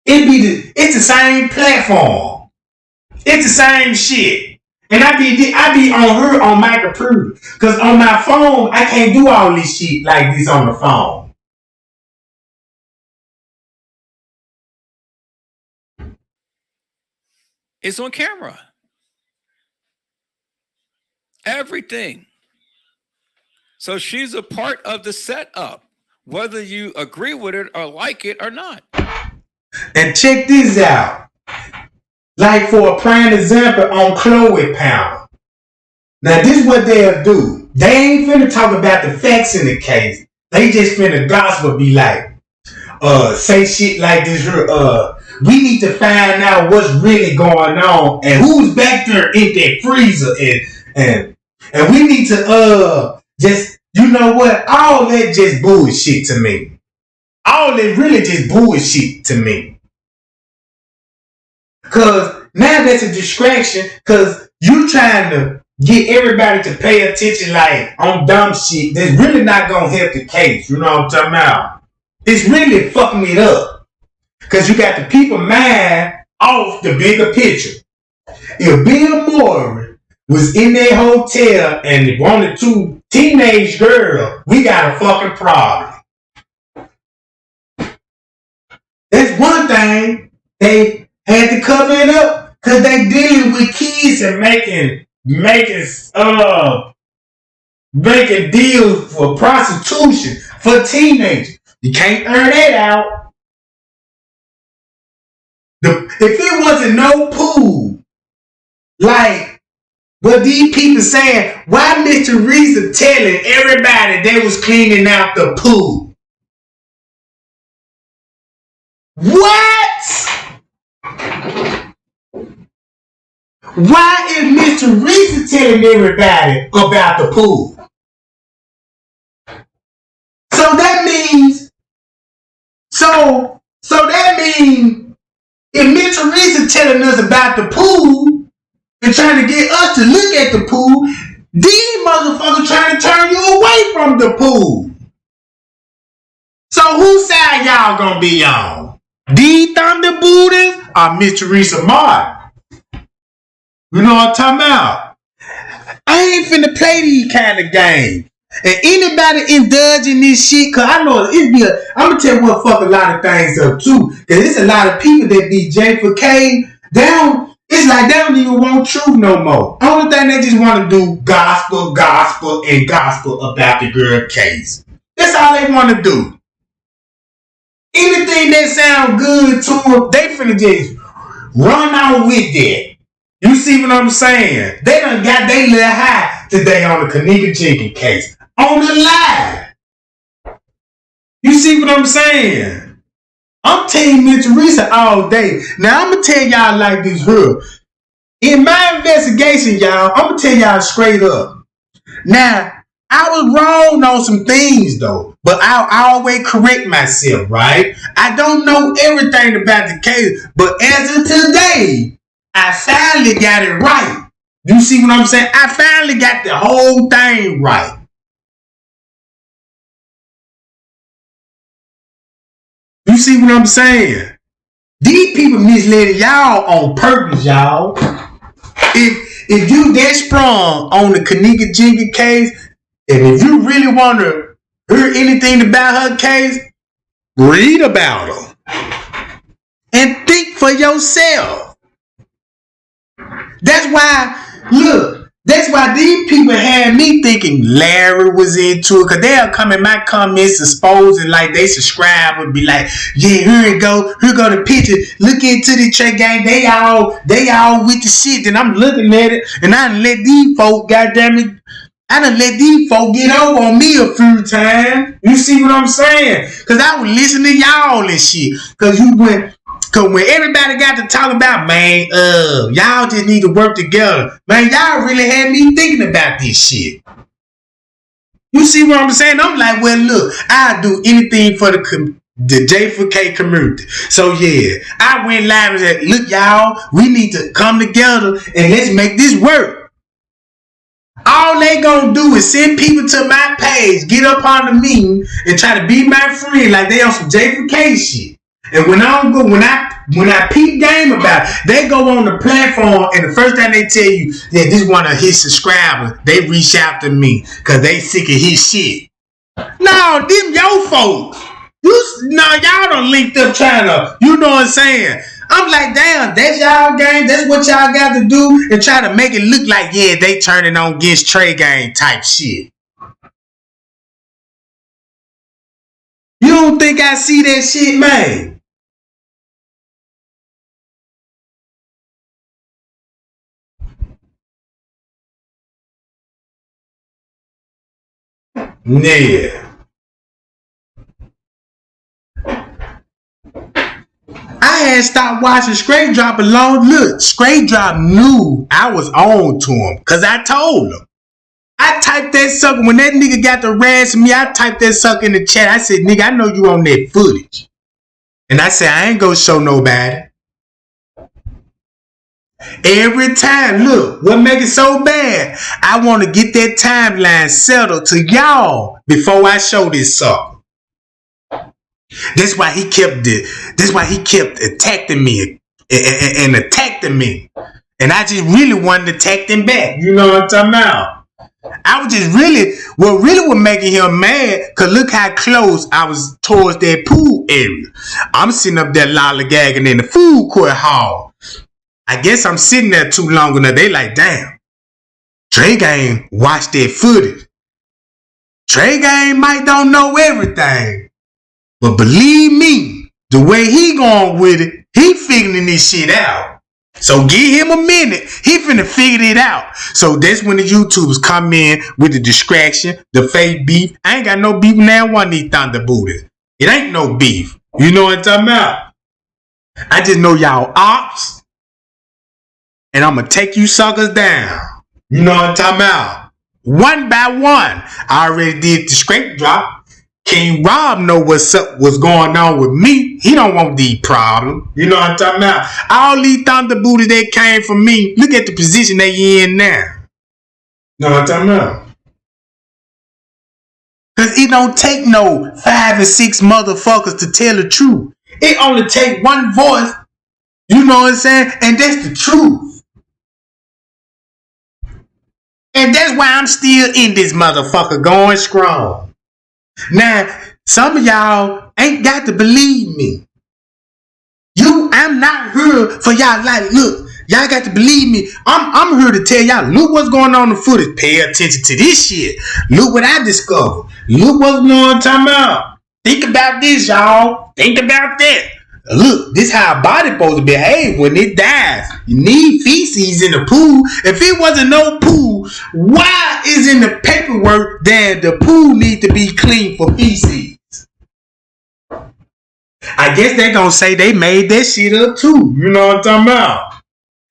it's the same platform. It's the same shit. And I be on my computer. Cause on my phone, I can't do all this shit like this on the phone. It's on camera. Everything. So she's a part of the setup, whether you agree with it or like it or not. And check this out. Like for a prime example on Chloe panel. Now this is what they'll do. They ain't finna talk about the facts in the case. They just finna gospel be like, say shit like this here, we need to find out what's really going on and who's back there in that freezer and we need to just, you know what, all that just bullshit to me. All that really just bullshit to me. Cause now that's a distraction cause you trying to get everybody to pay attention like on dumb shit that's really not gonna help the case. You know what I'm talking about? It's really fucking it up. Cause you got the people mad off the bigger picture. If Bill Murray was in that hotel and wanted two teenage girls, we got a fucking problem. That's one thing. They had to cover it up because they dealing with kids and making deals for prostitution for teenagers. You can't earn that out. If it wasn't no pool, like what these people saying, why Mr. Reeser telling everybody they was cleaning out the pool? What? Why is Mr. Reeser telling everybody about the pool? So that means if Mr. Reeser telling us about the pool and trying to get us to look at the pool, these motherfuckers trying to turn you away from the pool. So whose side y'all gonna be on? The Thunder Buddhas or Mr. Reeser Martin? You know what I'm talking about? I ain't finna play these kind of games. And anybody indulging this shit, cause I know I'm gonna tell what fuck a lot of things up too. Cause there's a lot of people that be J4K down. It's like they don't even want truth no more. Only thing they just want to do gospel about the girl case. That's all they want to do. Anything that sound good to them, they finna just run out with that. You see what I'm saying? They done got they little high today on the Kenneka Jenkins case. On the live. You see what I'm saying? I'm telling Mr. Reeser all day. Now I'm going to tell y'all like this here. In my investigation, y'all, I'm going to tell y'all straight up. Now, I was wrong on some things though. But I always correct myself, right? I don't know everything about the case. But as of today, I finally got it right. You see what I'm saying? I finally got the whole thing right. You see what I'm saying? These people misled y'all on purpose, y'all. If you that strong on the Kenneka Jenkins case, and if you really want to hear anything about her case, read about her. And think for yourself. That's why, look, That's why these people had me thinking Larry was into it, because they'll come in my comments exposing like they subscribe and be like, yeah, here go the picture. Look into the Trey gang. They all with the shit. And I'm looking at it, and I done let these folk, goddamn it, get over on me a few times. You see what I'm saying? Because I was listening to y'all and shit. Because when everybody got to talk about, man, y'all just need to work together. Man, y'all really had me thinking about this shit. You see what I'm saying? I'm like, well, look, I'll do anything for the J4K community. So, yeah, I went live and said, look, y'all, we need to come together and let's make this work. All they gonna do is send people to my page, get up on the meme, and try to be my friend like they on some J4K shit. And when I peep game about it, they go on the platform and the first time they tell you, yeah, this one of his subscribers, they reach out to me because they sick of his shit. No, them your folks. Y'all done linked up trying to, you know what I'm saying? I'm like, damn, that's y'all game. That's what y'all got to do and try to make it look like, yeah, they turning on against Trey gang type shit. You don't think I see that shit, man? Yeah. I had stopped watching Straight Drop alone. Look, Straight Drop knew I was on to him because I told him. I typed that sucker. When that nigga got the ransom me, I typed that sucker in the chat. I said, nigga, I know you on that footage. And I said, I ain't gonna show nobody. Every time, look, what make it so bad? I want to get that timeline settled to y'all before I show this sucker. That's why he kept attacking me and attacking me. And I just really wanted to attack him back. You know what I'm talking about? I was just what really was making him mad, because look how close I was towards that pool area. I'm sitting up there lollygagging in the food court hall. I guess I'm sitting there too long enough. They like, damn, Trey Gang watch that footage. Trey Gang might don't know everything, but believe me, the way he going with it, he figuring this shit out. So give him a minute. He finna figure it out. So that's when the YouTubers come in with the distraction, the fake beef. I ain't got no beef now. One of these Thunder Buddhas. It ain't no beef. You know what I'm talking about? I just know y'all ops, and I'm gonna take you suckers down. You know what I'm talking about? One by one. I already did the Straight Drop. King Rob know what's going on with me. He don't want these problems. You know what I'm talking about? All these Thunder Buddhas that came from me, look at the position they in now. You know what I'm talking about? Because it don't take no 5 and 6 motherfuckers to tell the truth. It only take one voice. You know what I'm saying? And that's the truth. And that's why I'm still in this motherfucker going strong. Now, some of y'all ain't got to believe me. I'm not here for y'all. Like, look, y'all got to believe me. I'm here to tell y'all, look what's going on in the footage. Pay attention to this shit. Look what I discovered. Look what's going on time out. Think about this, y'all. Think about that. Look, this how a body supposed to behave when it dies. You need feces in the pool. If it wasn't no pool, why is in the paperwork that the pool need to be clean for feces? I guess they gonna say they made that shit up too. You know what I'm talking about?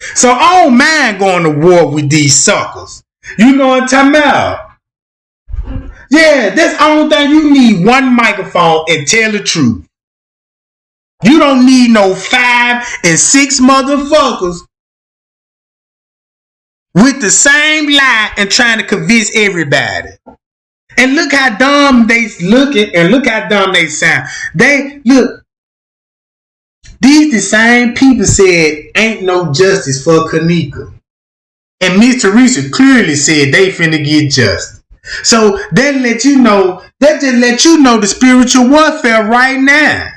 So I don't mind going to war with these suckers. You know what I'm talking about? Yeah, that's the only thing. You need one microphone and tell the truth. You don't need no 5 and 6 motherfuckers with the same lie and trying to convince everybody. And look how dumb they looking, and look how dumb they sound. These the same people said ain't no justice for Kenneka. And Miss Teresa clearly said they finna get justice. So that just let you know the spiritual warfare right now.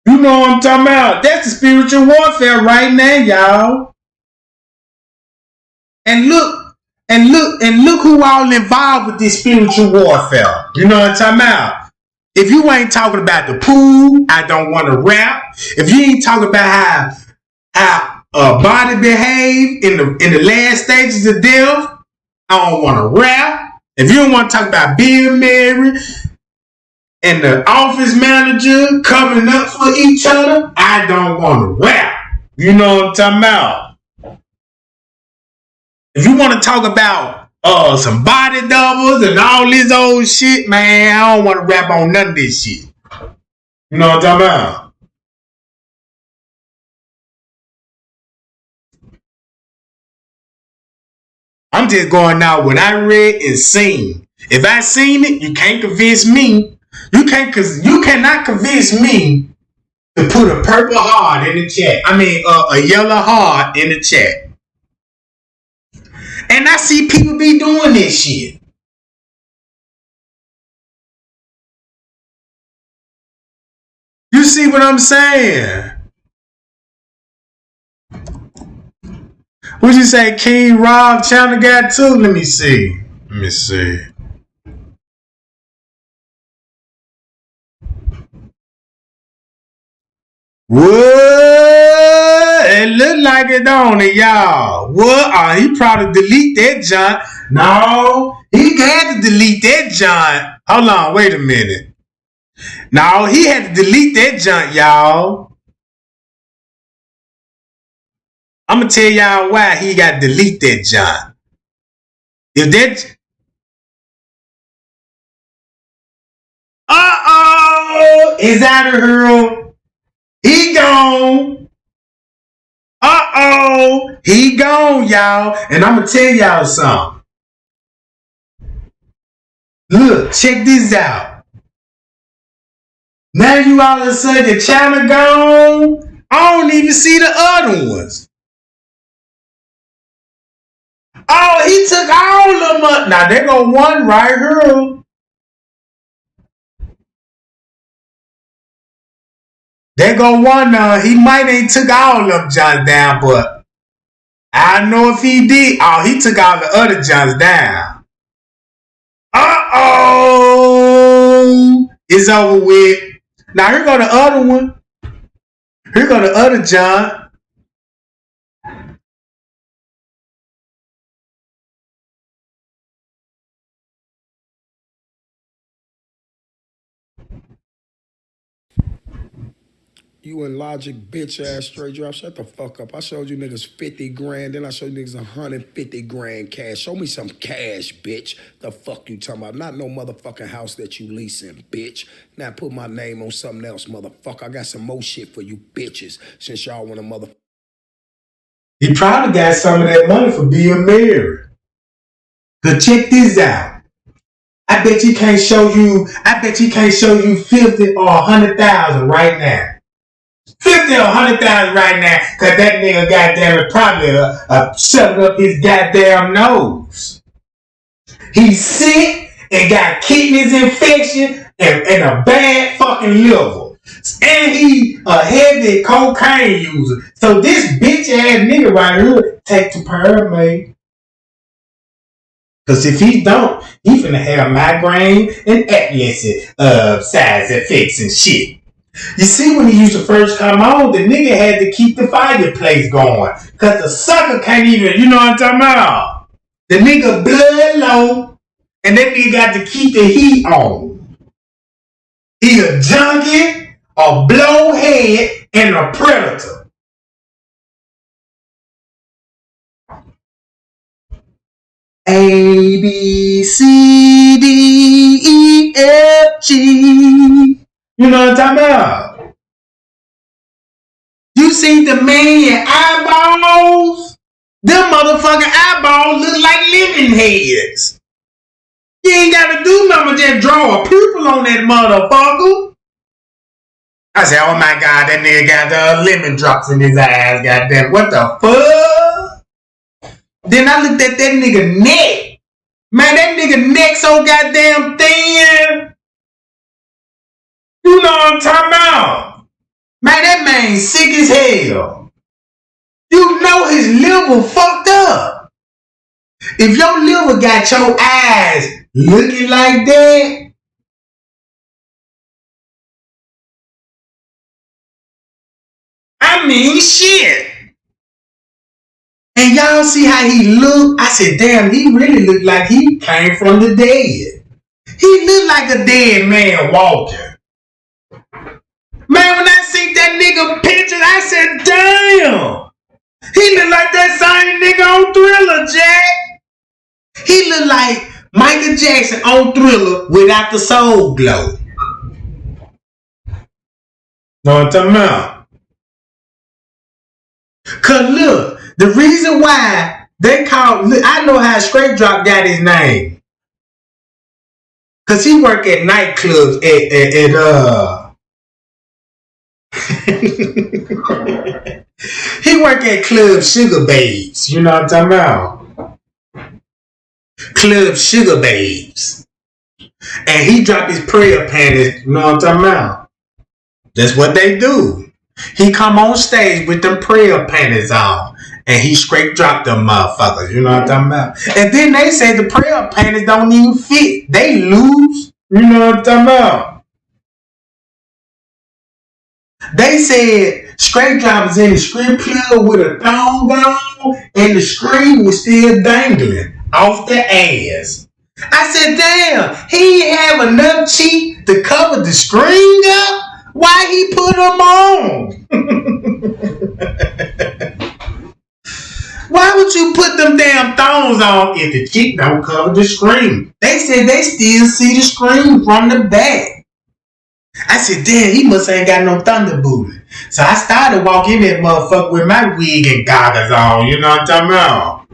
You know what I'm talking about? That's the spiritual warfare right now, y'all. And look And look who all involved with this spiritual warfare. You know what I'm talking about? If you ain't talking about the pool, I don't want to rap. If you ain't talking about how a body behave in the last stages of death, I don't want to rap. If you don't want to talk about being married and the office manager coming up for each other, I don't want to rap. You know what I'm talking about? If you want to talk about some body doubles and all this old shit, man, I don't want to rap on none of this shit. You know what I'm talking about? I'm just going out what I read and seen. If I seen it, you can't convince me. You cannot convince me to put a purple heart in the chat. I mean, a yellow heart in the chat. And I see people be doing this shit. You see what I'm saying? What you say, King Rob Channel got too? Let me see. What? It look like it, don't it, y'all? What? He probably delete that John. No, he had to delete that John. Hold on, wait a minute. No, he had to delete that John, y'all. I'm gonna tell y'all why he got to delete that John. If that... Is out of here. He gone. He gone, y'all. And I'm gonna tell y'all something. Look, check this out. Now you all of a sudden your channel gone. I don't even see the other ones. Oh, he took all of them up. Now there go one right here. There go one. He might ain't took all of them Johns down, but I know if he did. Oh, he took all the other Johns down. It's over with. Now here go the other one. Here go the other John. You and Logic, bitch ass straight drop. Shut the fuck up. I showed you niggas 50 grand, then I showed you niggas 150 grand cash. Show me some cash, bitch. The fuck you talking about? Not no motherfucking house that you leasing, bitch. Now put my name on something else, motherfucker. I got some more shit for you bitches since y'all want a mother. He probably got some of that money for being married. But check this out. I bet you can't show you 50 or 100,000 right now. 50 or 100,000 right now, cause that nigga goddamn it probably shoved up his goddamn nose. He's sick and got kidneys infection and a bad fucking liver. And he a heavy cocaine user. So this bitch ass nigga right here take to Paramade. Cause if he don't, he finna have migraine and epilepsy size effects and shit. You see, when he used to first come on, the nigga had to keep the fireplace going. Cause the sucker can't even, you know what I'm talking about? The nigga blood low, and that nigga got to keep the heat on. He a junkie, a blowhead, and a predator. A, B, C, D, E, F, G. You know what I'm talking about? You see the man eyeballs? Them motherfucking eyeballs look like living heads. You ain't gotta do nothing, just draw a pupil on that motherfucker. I said, oh my God, that nigga got the lemon drops in his eyes, goddamn. What the fuck? Then I looked at that nigga neck. Man, that nigga neck so goddamn thin. You know what I'm talking about? Man, that man sick as hell. You know his liver fucked up. If your liver got your eyes looking like that, I mean, shit. And y'all see how he looked? I said, damn, he really looked like he came from the dead. He looked like a dead man walking. Man, when I see that nigga pictures, I said, damn. He look like that same nigga on Thriller, Jack. He look like Michael Jackson on Thriller without the soul glow. Know what I'm talking about? Cause look, the reason why they call, look, I know how Straight Drop got his name. Cause he work at nightclubs he work at Club Sugar Babes. You know what I'm talking about? Club Sugar Babes. And he drop his prayer panties. You know what I'm talking about? That's what they do. He come on stage with them prayer panties on. And he straight drop them motherfuckers. You know what I'm talking about? And then they say the prayer panties don't even fit. They lose. You know what I'm talking about? They said Straight Drop was in the strip club with a thong on and the string was still dangling off the ass. I said, damn, he ain't have enough cheek to cover the string up? Why he put them on? Why would you put them damn thongs on if the chick don't cover the string? They said they still see the string from the back. I said, damn, he must ain't got no thunder booty. So I started walking that motherfucker with my wig and goggles on. You know what I'm talking about?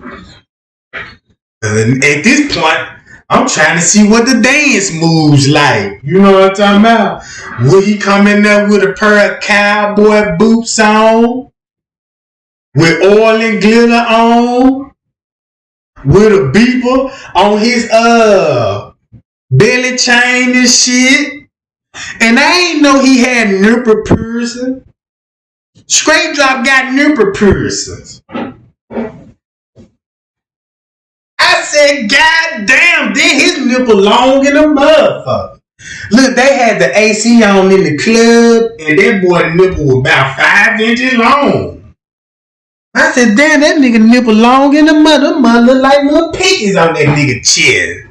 At this point, I'm trying to see what the dance moves like. You know what I'm talking about? Will he come in there with a pair of cowboy boots on? With oil and glitter on? With a beeper on his belly chain and shit? And I ain't know he had nipple piercing. Straight Drop got nipple piercings. I said, God damn, then his nipple long in a motherfucker. Look, they had the AC on in the club, and that boy nipple was about 5 inches long. I said, damn, that nigga nipple long in the mother look like little piggies on that nigga chest.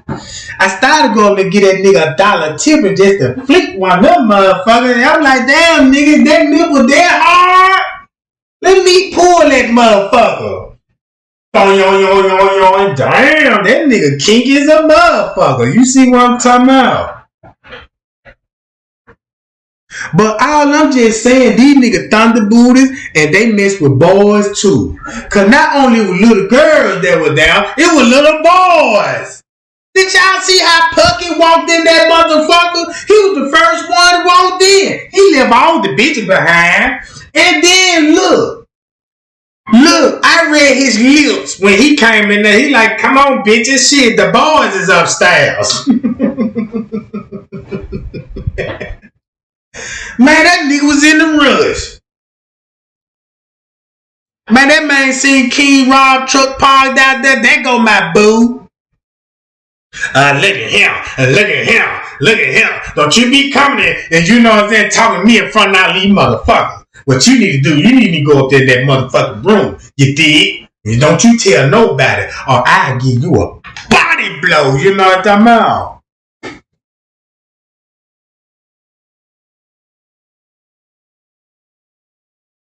I started going to get that nigga $1 tipping just to flick one of them motherfuckers. And I'm like, damn, nigga, that nipple that hard? Let me pull that motherfucker. Damn, that nigga kinky as a motherfucker. You see what I'm talking about? But all I'm just saying, these niggas thunder booties and they mess with boys too. Cause not only were little girls that were down, it was little boys. Did y'all see how Pucky walked in that motherfucker? He was the first one who walked in. He left all the bitches behind. And then look, I read his lips when he came in there. He like, come on, bitches, shit, the boys is upstairs. Man, that nigga was in the rush. Man, that man seen King Rob truck parked out there. There go my boo. Look at him. Look at him. Don't you be coming in and you know what I'm saying, talking to me in front of all these motherfuckers. What you need to do, you need to go up there in that motherfucking room. You dig? And don't you tell nobody or I'll give you a body blow. You know what I'm talking about?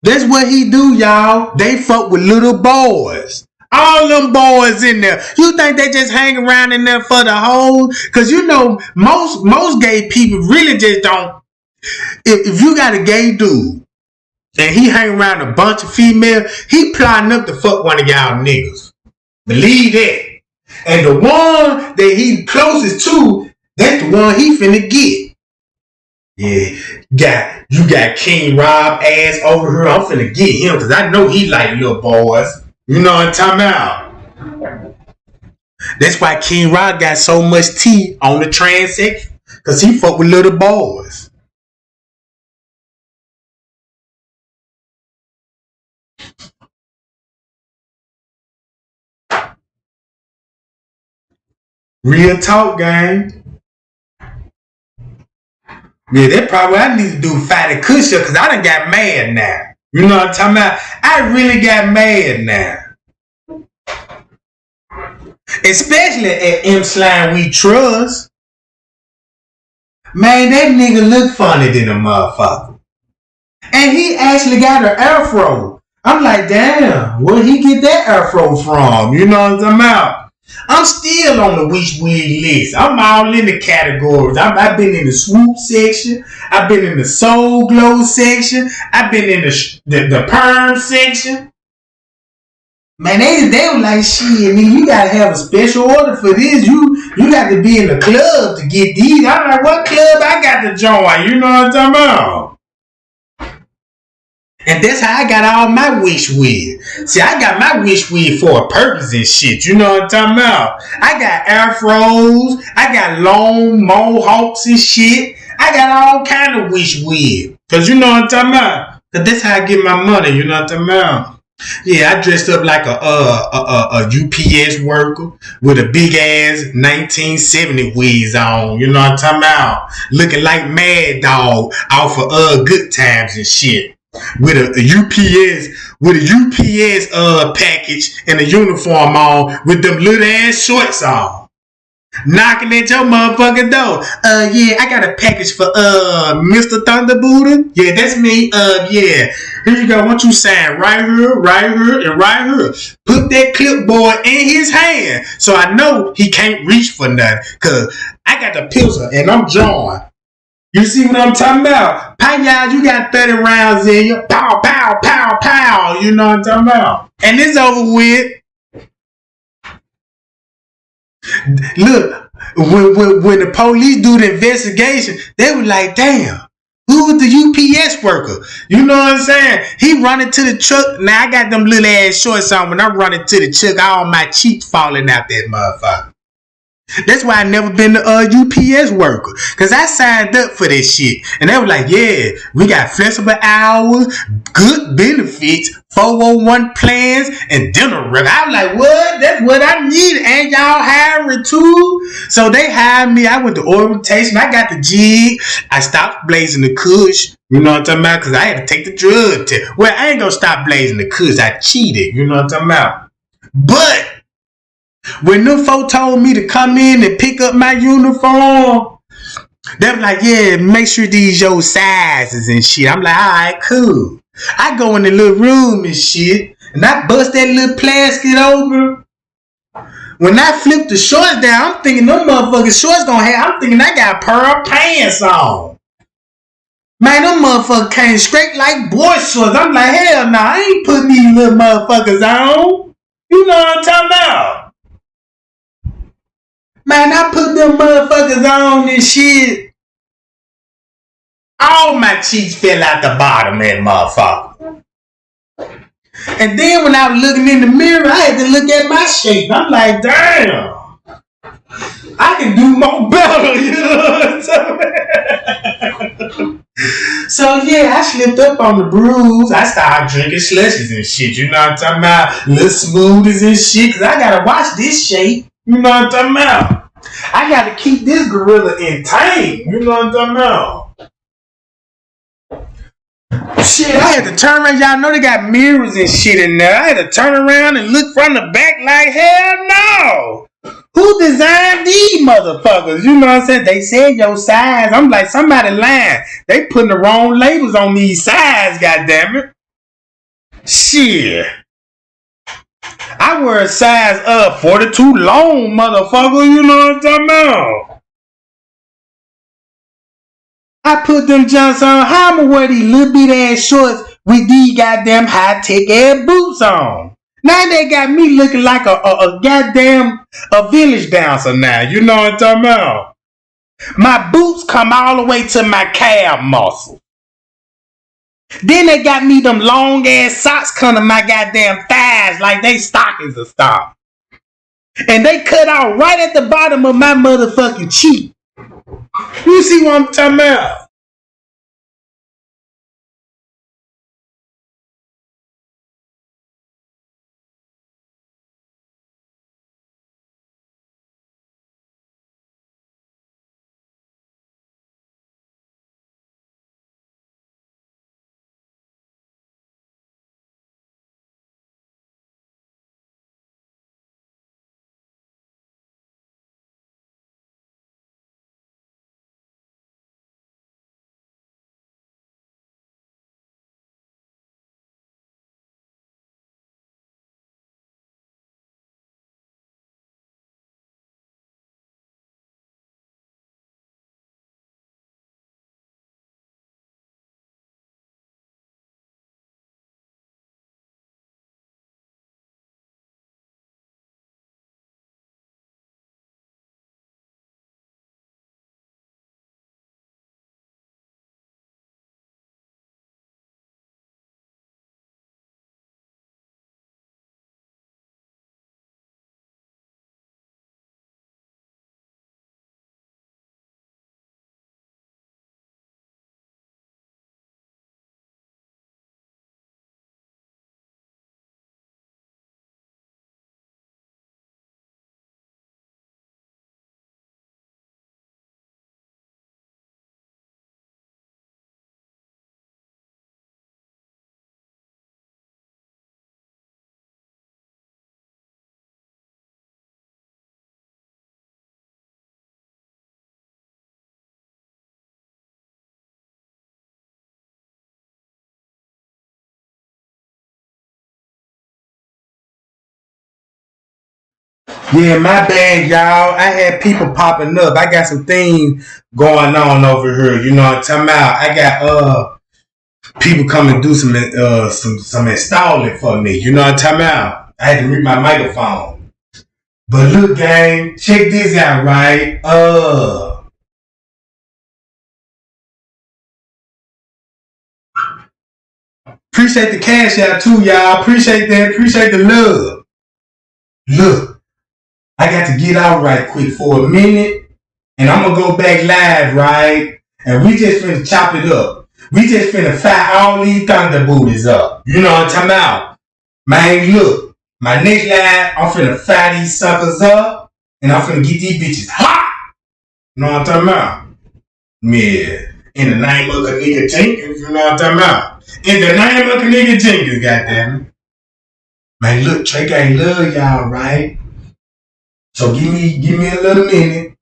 That's what he do, y'all. They fuck with little boys. All them boys in there. You think they just hang around in there for the whole? Cause you know most gay people really just don't. If you got a gay dude and he hang around a bunch of females, he plotting up to fuck one of y'all niggas. Believe that. And the one that he closest to, that's the one he finna get. Yeah, you got King Rob ass over here. I'm finna get him because I know he like little boys. You know what I'm talking about? That's why King Rob got so much tea on the transsexual because he fuck with little boys. Real talk, gang. Yeah, that probably I need to do Fatty Cushion because I done got mad now. You know what I'm talking about? I really got mad now. Especially at M Slime We Trust. Man, that nigga look funny than a motherfucker. And he actually got an afro. I'm like, damn, where he get that afro from? You know what I'm talking about? I'm still on the wish wig list. I'm all in the categories. I've been in the swoop section. I've been in the soul glow section. I've been in the perm section. Man, they were like, shit, nigga, you gotta have a special order for this. You got to be in the club to get these. I'm like, what club I got to join? You know what I'm talking about? And that's how I got all my wish wig. See, I got my wish wig for a purpose and shit. You know what I'm talking about? I got afros. I got long mohawks and shit. I got all kind of wish wig. Because you know what I'm talking about? Because that's how I get my money. You know what I'm talking about? Yeah, I dressed up like a UPS worker with a big ass 1970 wigs on. You know what I'm talking about? Looking like Mad Dog off of Good Times and shit. With a UPS package and a uniform on with them little ass shorts on. Knocking at your motherfucking door. Yeah, I got a package for Mr. Thunderbuddha. Yeah, that's me. Yeah. Here you go. Why don't you sign right here, and right here. Put that clipboard in his hand so I know he can't reach for nothing. Cause I got the pistol and I'm drawing. You see what I'm talking about? Payas, you got 30 rounds in you. Pow, pow, pow, pow. You know what I'm talking about? And it's over with. Look, when the police do the investigation, they were like, damn, who was the UPS worker? You know what I'm saying? He running to the truck. Now I got them little ass shorts on. When I'm running to the truck, all my cheeks falling out that motherfucker. That's why I never been a UPS worker. Cause I signed up for this shit. And they were like, yeah, we got flexible hours, good benefits, 401 plans, and dinner record. I was like, what? That's what I need. And y'all hiring too? So they hired me. I went to orientation. I got the jig. I stopped blazing the kush. You know what I'm talking about? Cause I had to take the drug test. Well, I ain't gonna stop blazing the kush. I cheated. You know what I'm talking about? But when them folk told me to come in and pick up my uniform, they were like, yeah, make sure these your sizes and shit. I'm like, all right, cool. I go in the little room and shit, and I bust that little plastic over. When I flip the shorts down, I'm thinking them motherfucking shorts gonna have, I'm thinking I got pearl pants on. Man, them motherfuckers came straight like boy shorts. I'm like, hell no, I ain't putting these little motherfuckers on. You know what I'm talking about? Man, I put them motherfuckers on and shit. All my cheeks fell out the bottom of that motherfucker. And then when I was looking in the mirror, I had to look at my shape. I'm like, damn. I can do more better, you know what I'm saying? So yeah, I slipped up on the bruise. I started drinking slushies and shit. You know what I'm talking about? Little smoothies and shit. Cause I gotta watch this shape. You know what I'm talking about? I gotta keep this gorilla in tame. You know what I'm talking about? Shit, I had to turn around. Y'all know they got mirrors and shit in there. I had to turn around and look from the back like, hell no. Who designed these motherfuckers? You know what I'm saying? They said your size. I'm like, somebody lying. They putting the wrong labels on these size, goddammit. Shit. I wear a size 42 long, motherfucker. You know what I'm talking about? I put them jumps on. How I'ma wear these little bit ass shorts with these goddamn high tech ass boots on? Now they got me looking like a goddamn village dancer now. You know what I'm talking about? My boots come all the way to my calf muscle. Then they got me them long ass socks coming to my goddamn thighs like they stockings or stuff. And they cut out right at the bottom of my motherfucking cheek. You see what I'm talking about? Yeah, my bad, y'all. I had people popping up. I got some things going on over here. You know what I'm talking about? I got people come and do some installing for me. You know what I'm talking about? I had to mute my microphone. But look, gang, check this out, right? Appreciate the cash out too, y'all. Appreciate that. Appreciate the love. Look, I got to get out right quick for a minute, and I'm gonna go back live, right? And we just finna chop it up. We just finna fire all these thunder booties up. You know what I'm talking about? Man, look, my next live, I'm finna fire these suckers up, and I'm finna get these bitches hot. You know what I'm talking about? Yeah. In the name of Kenneka Jenkins, you know what I'm talking about? In the name of Kenneka Jenkins, goddammit. Man, look, Trey ain't love y'all, right? So give me a little minute,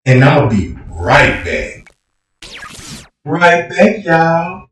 and I'ma be right back. Right back, y'all.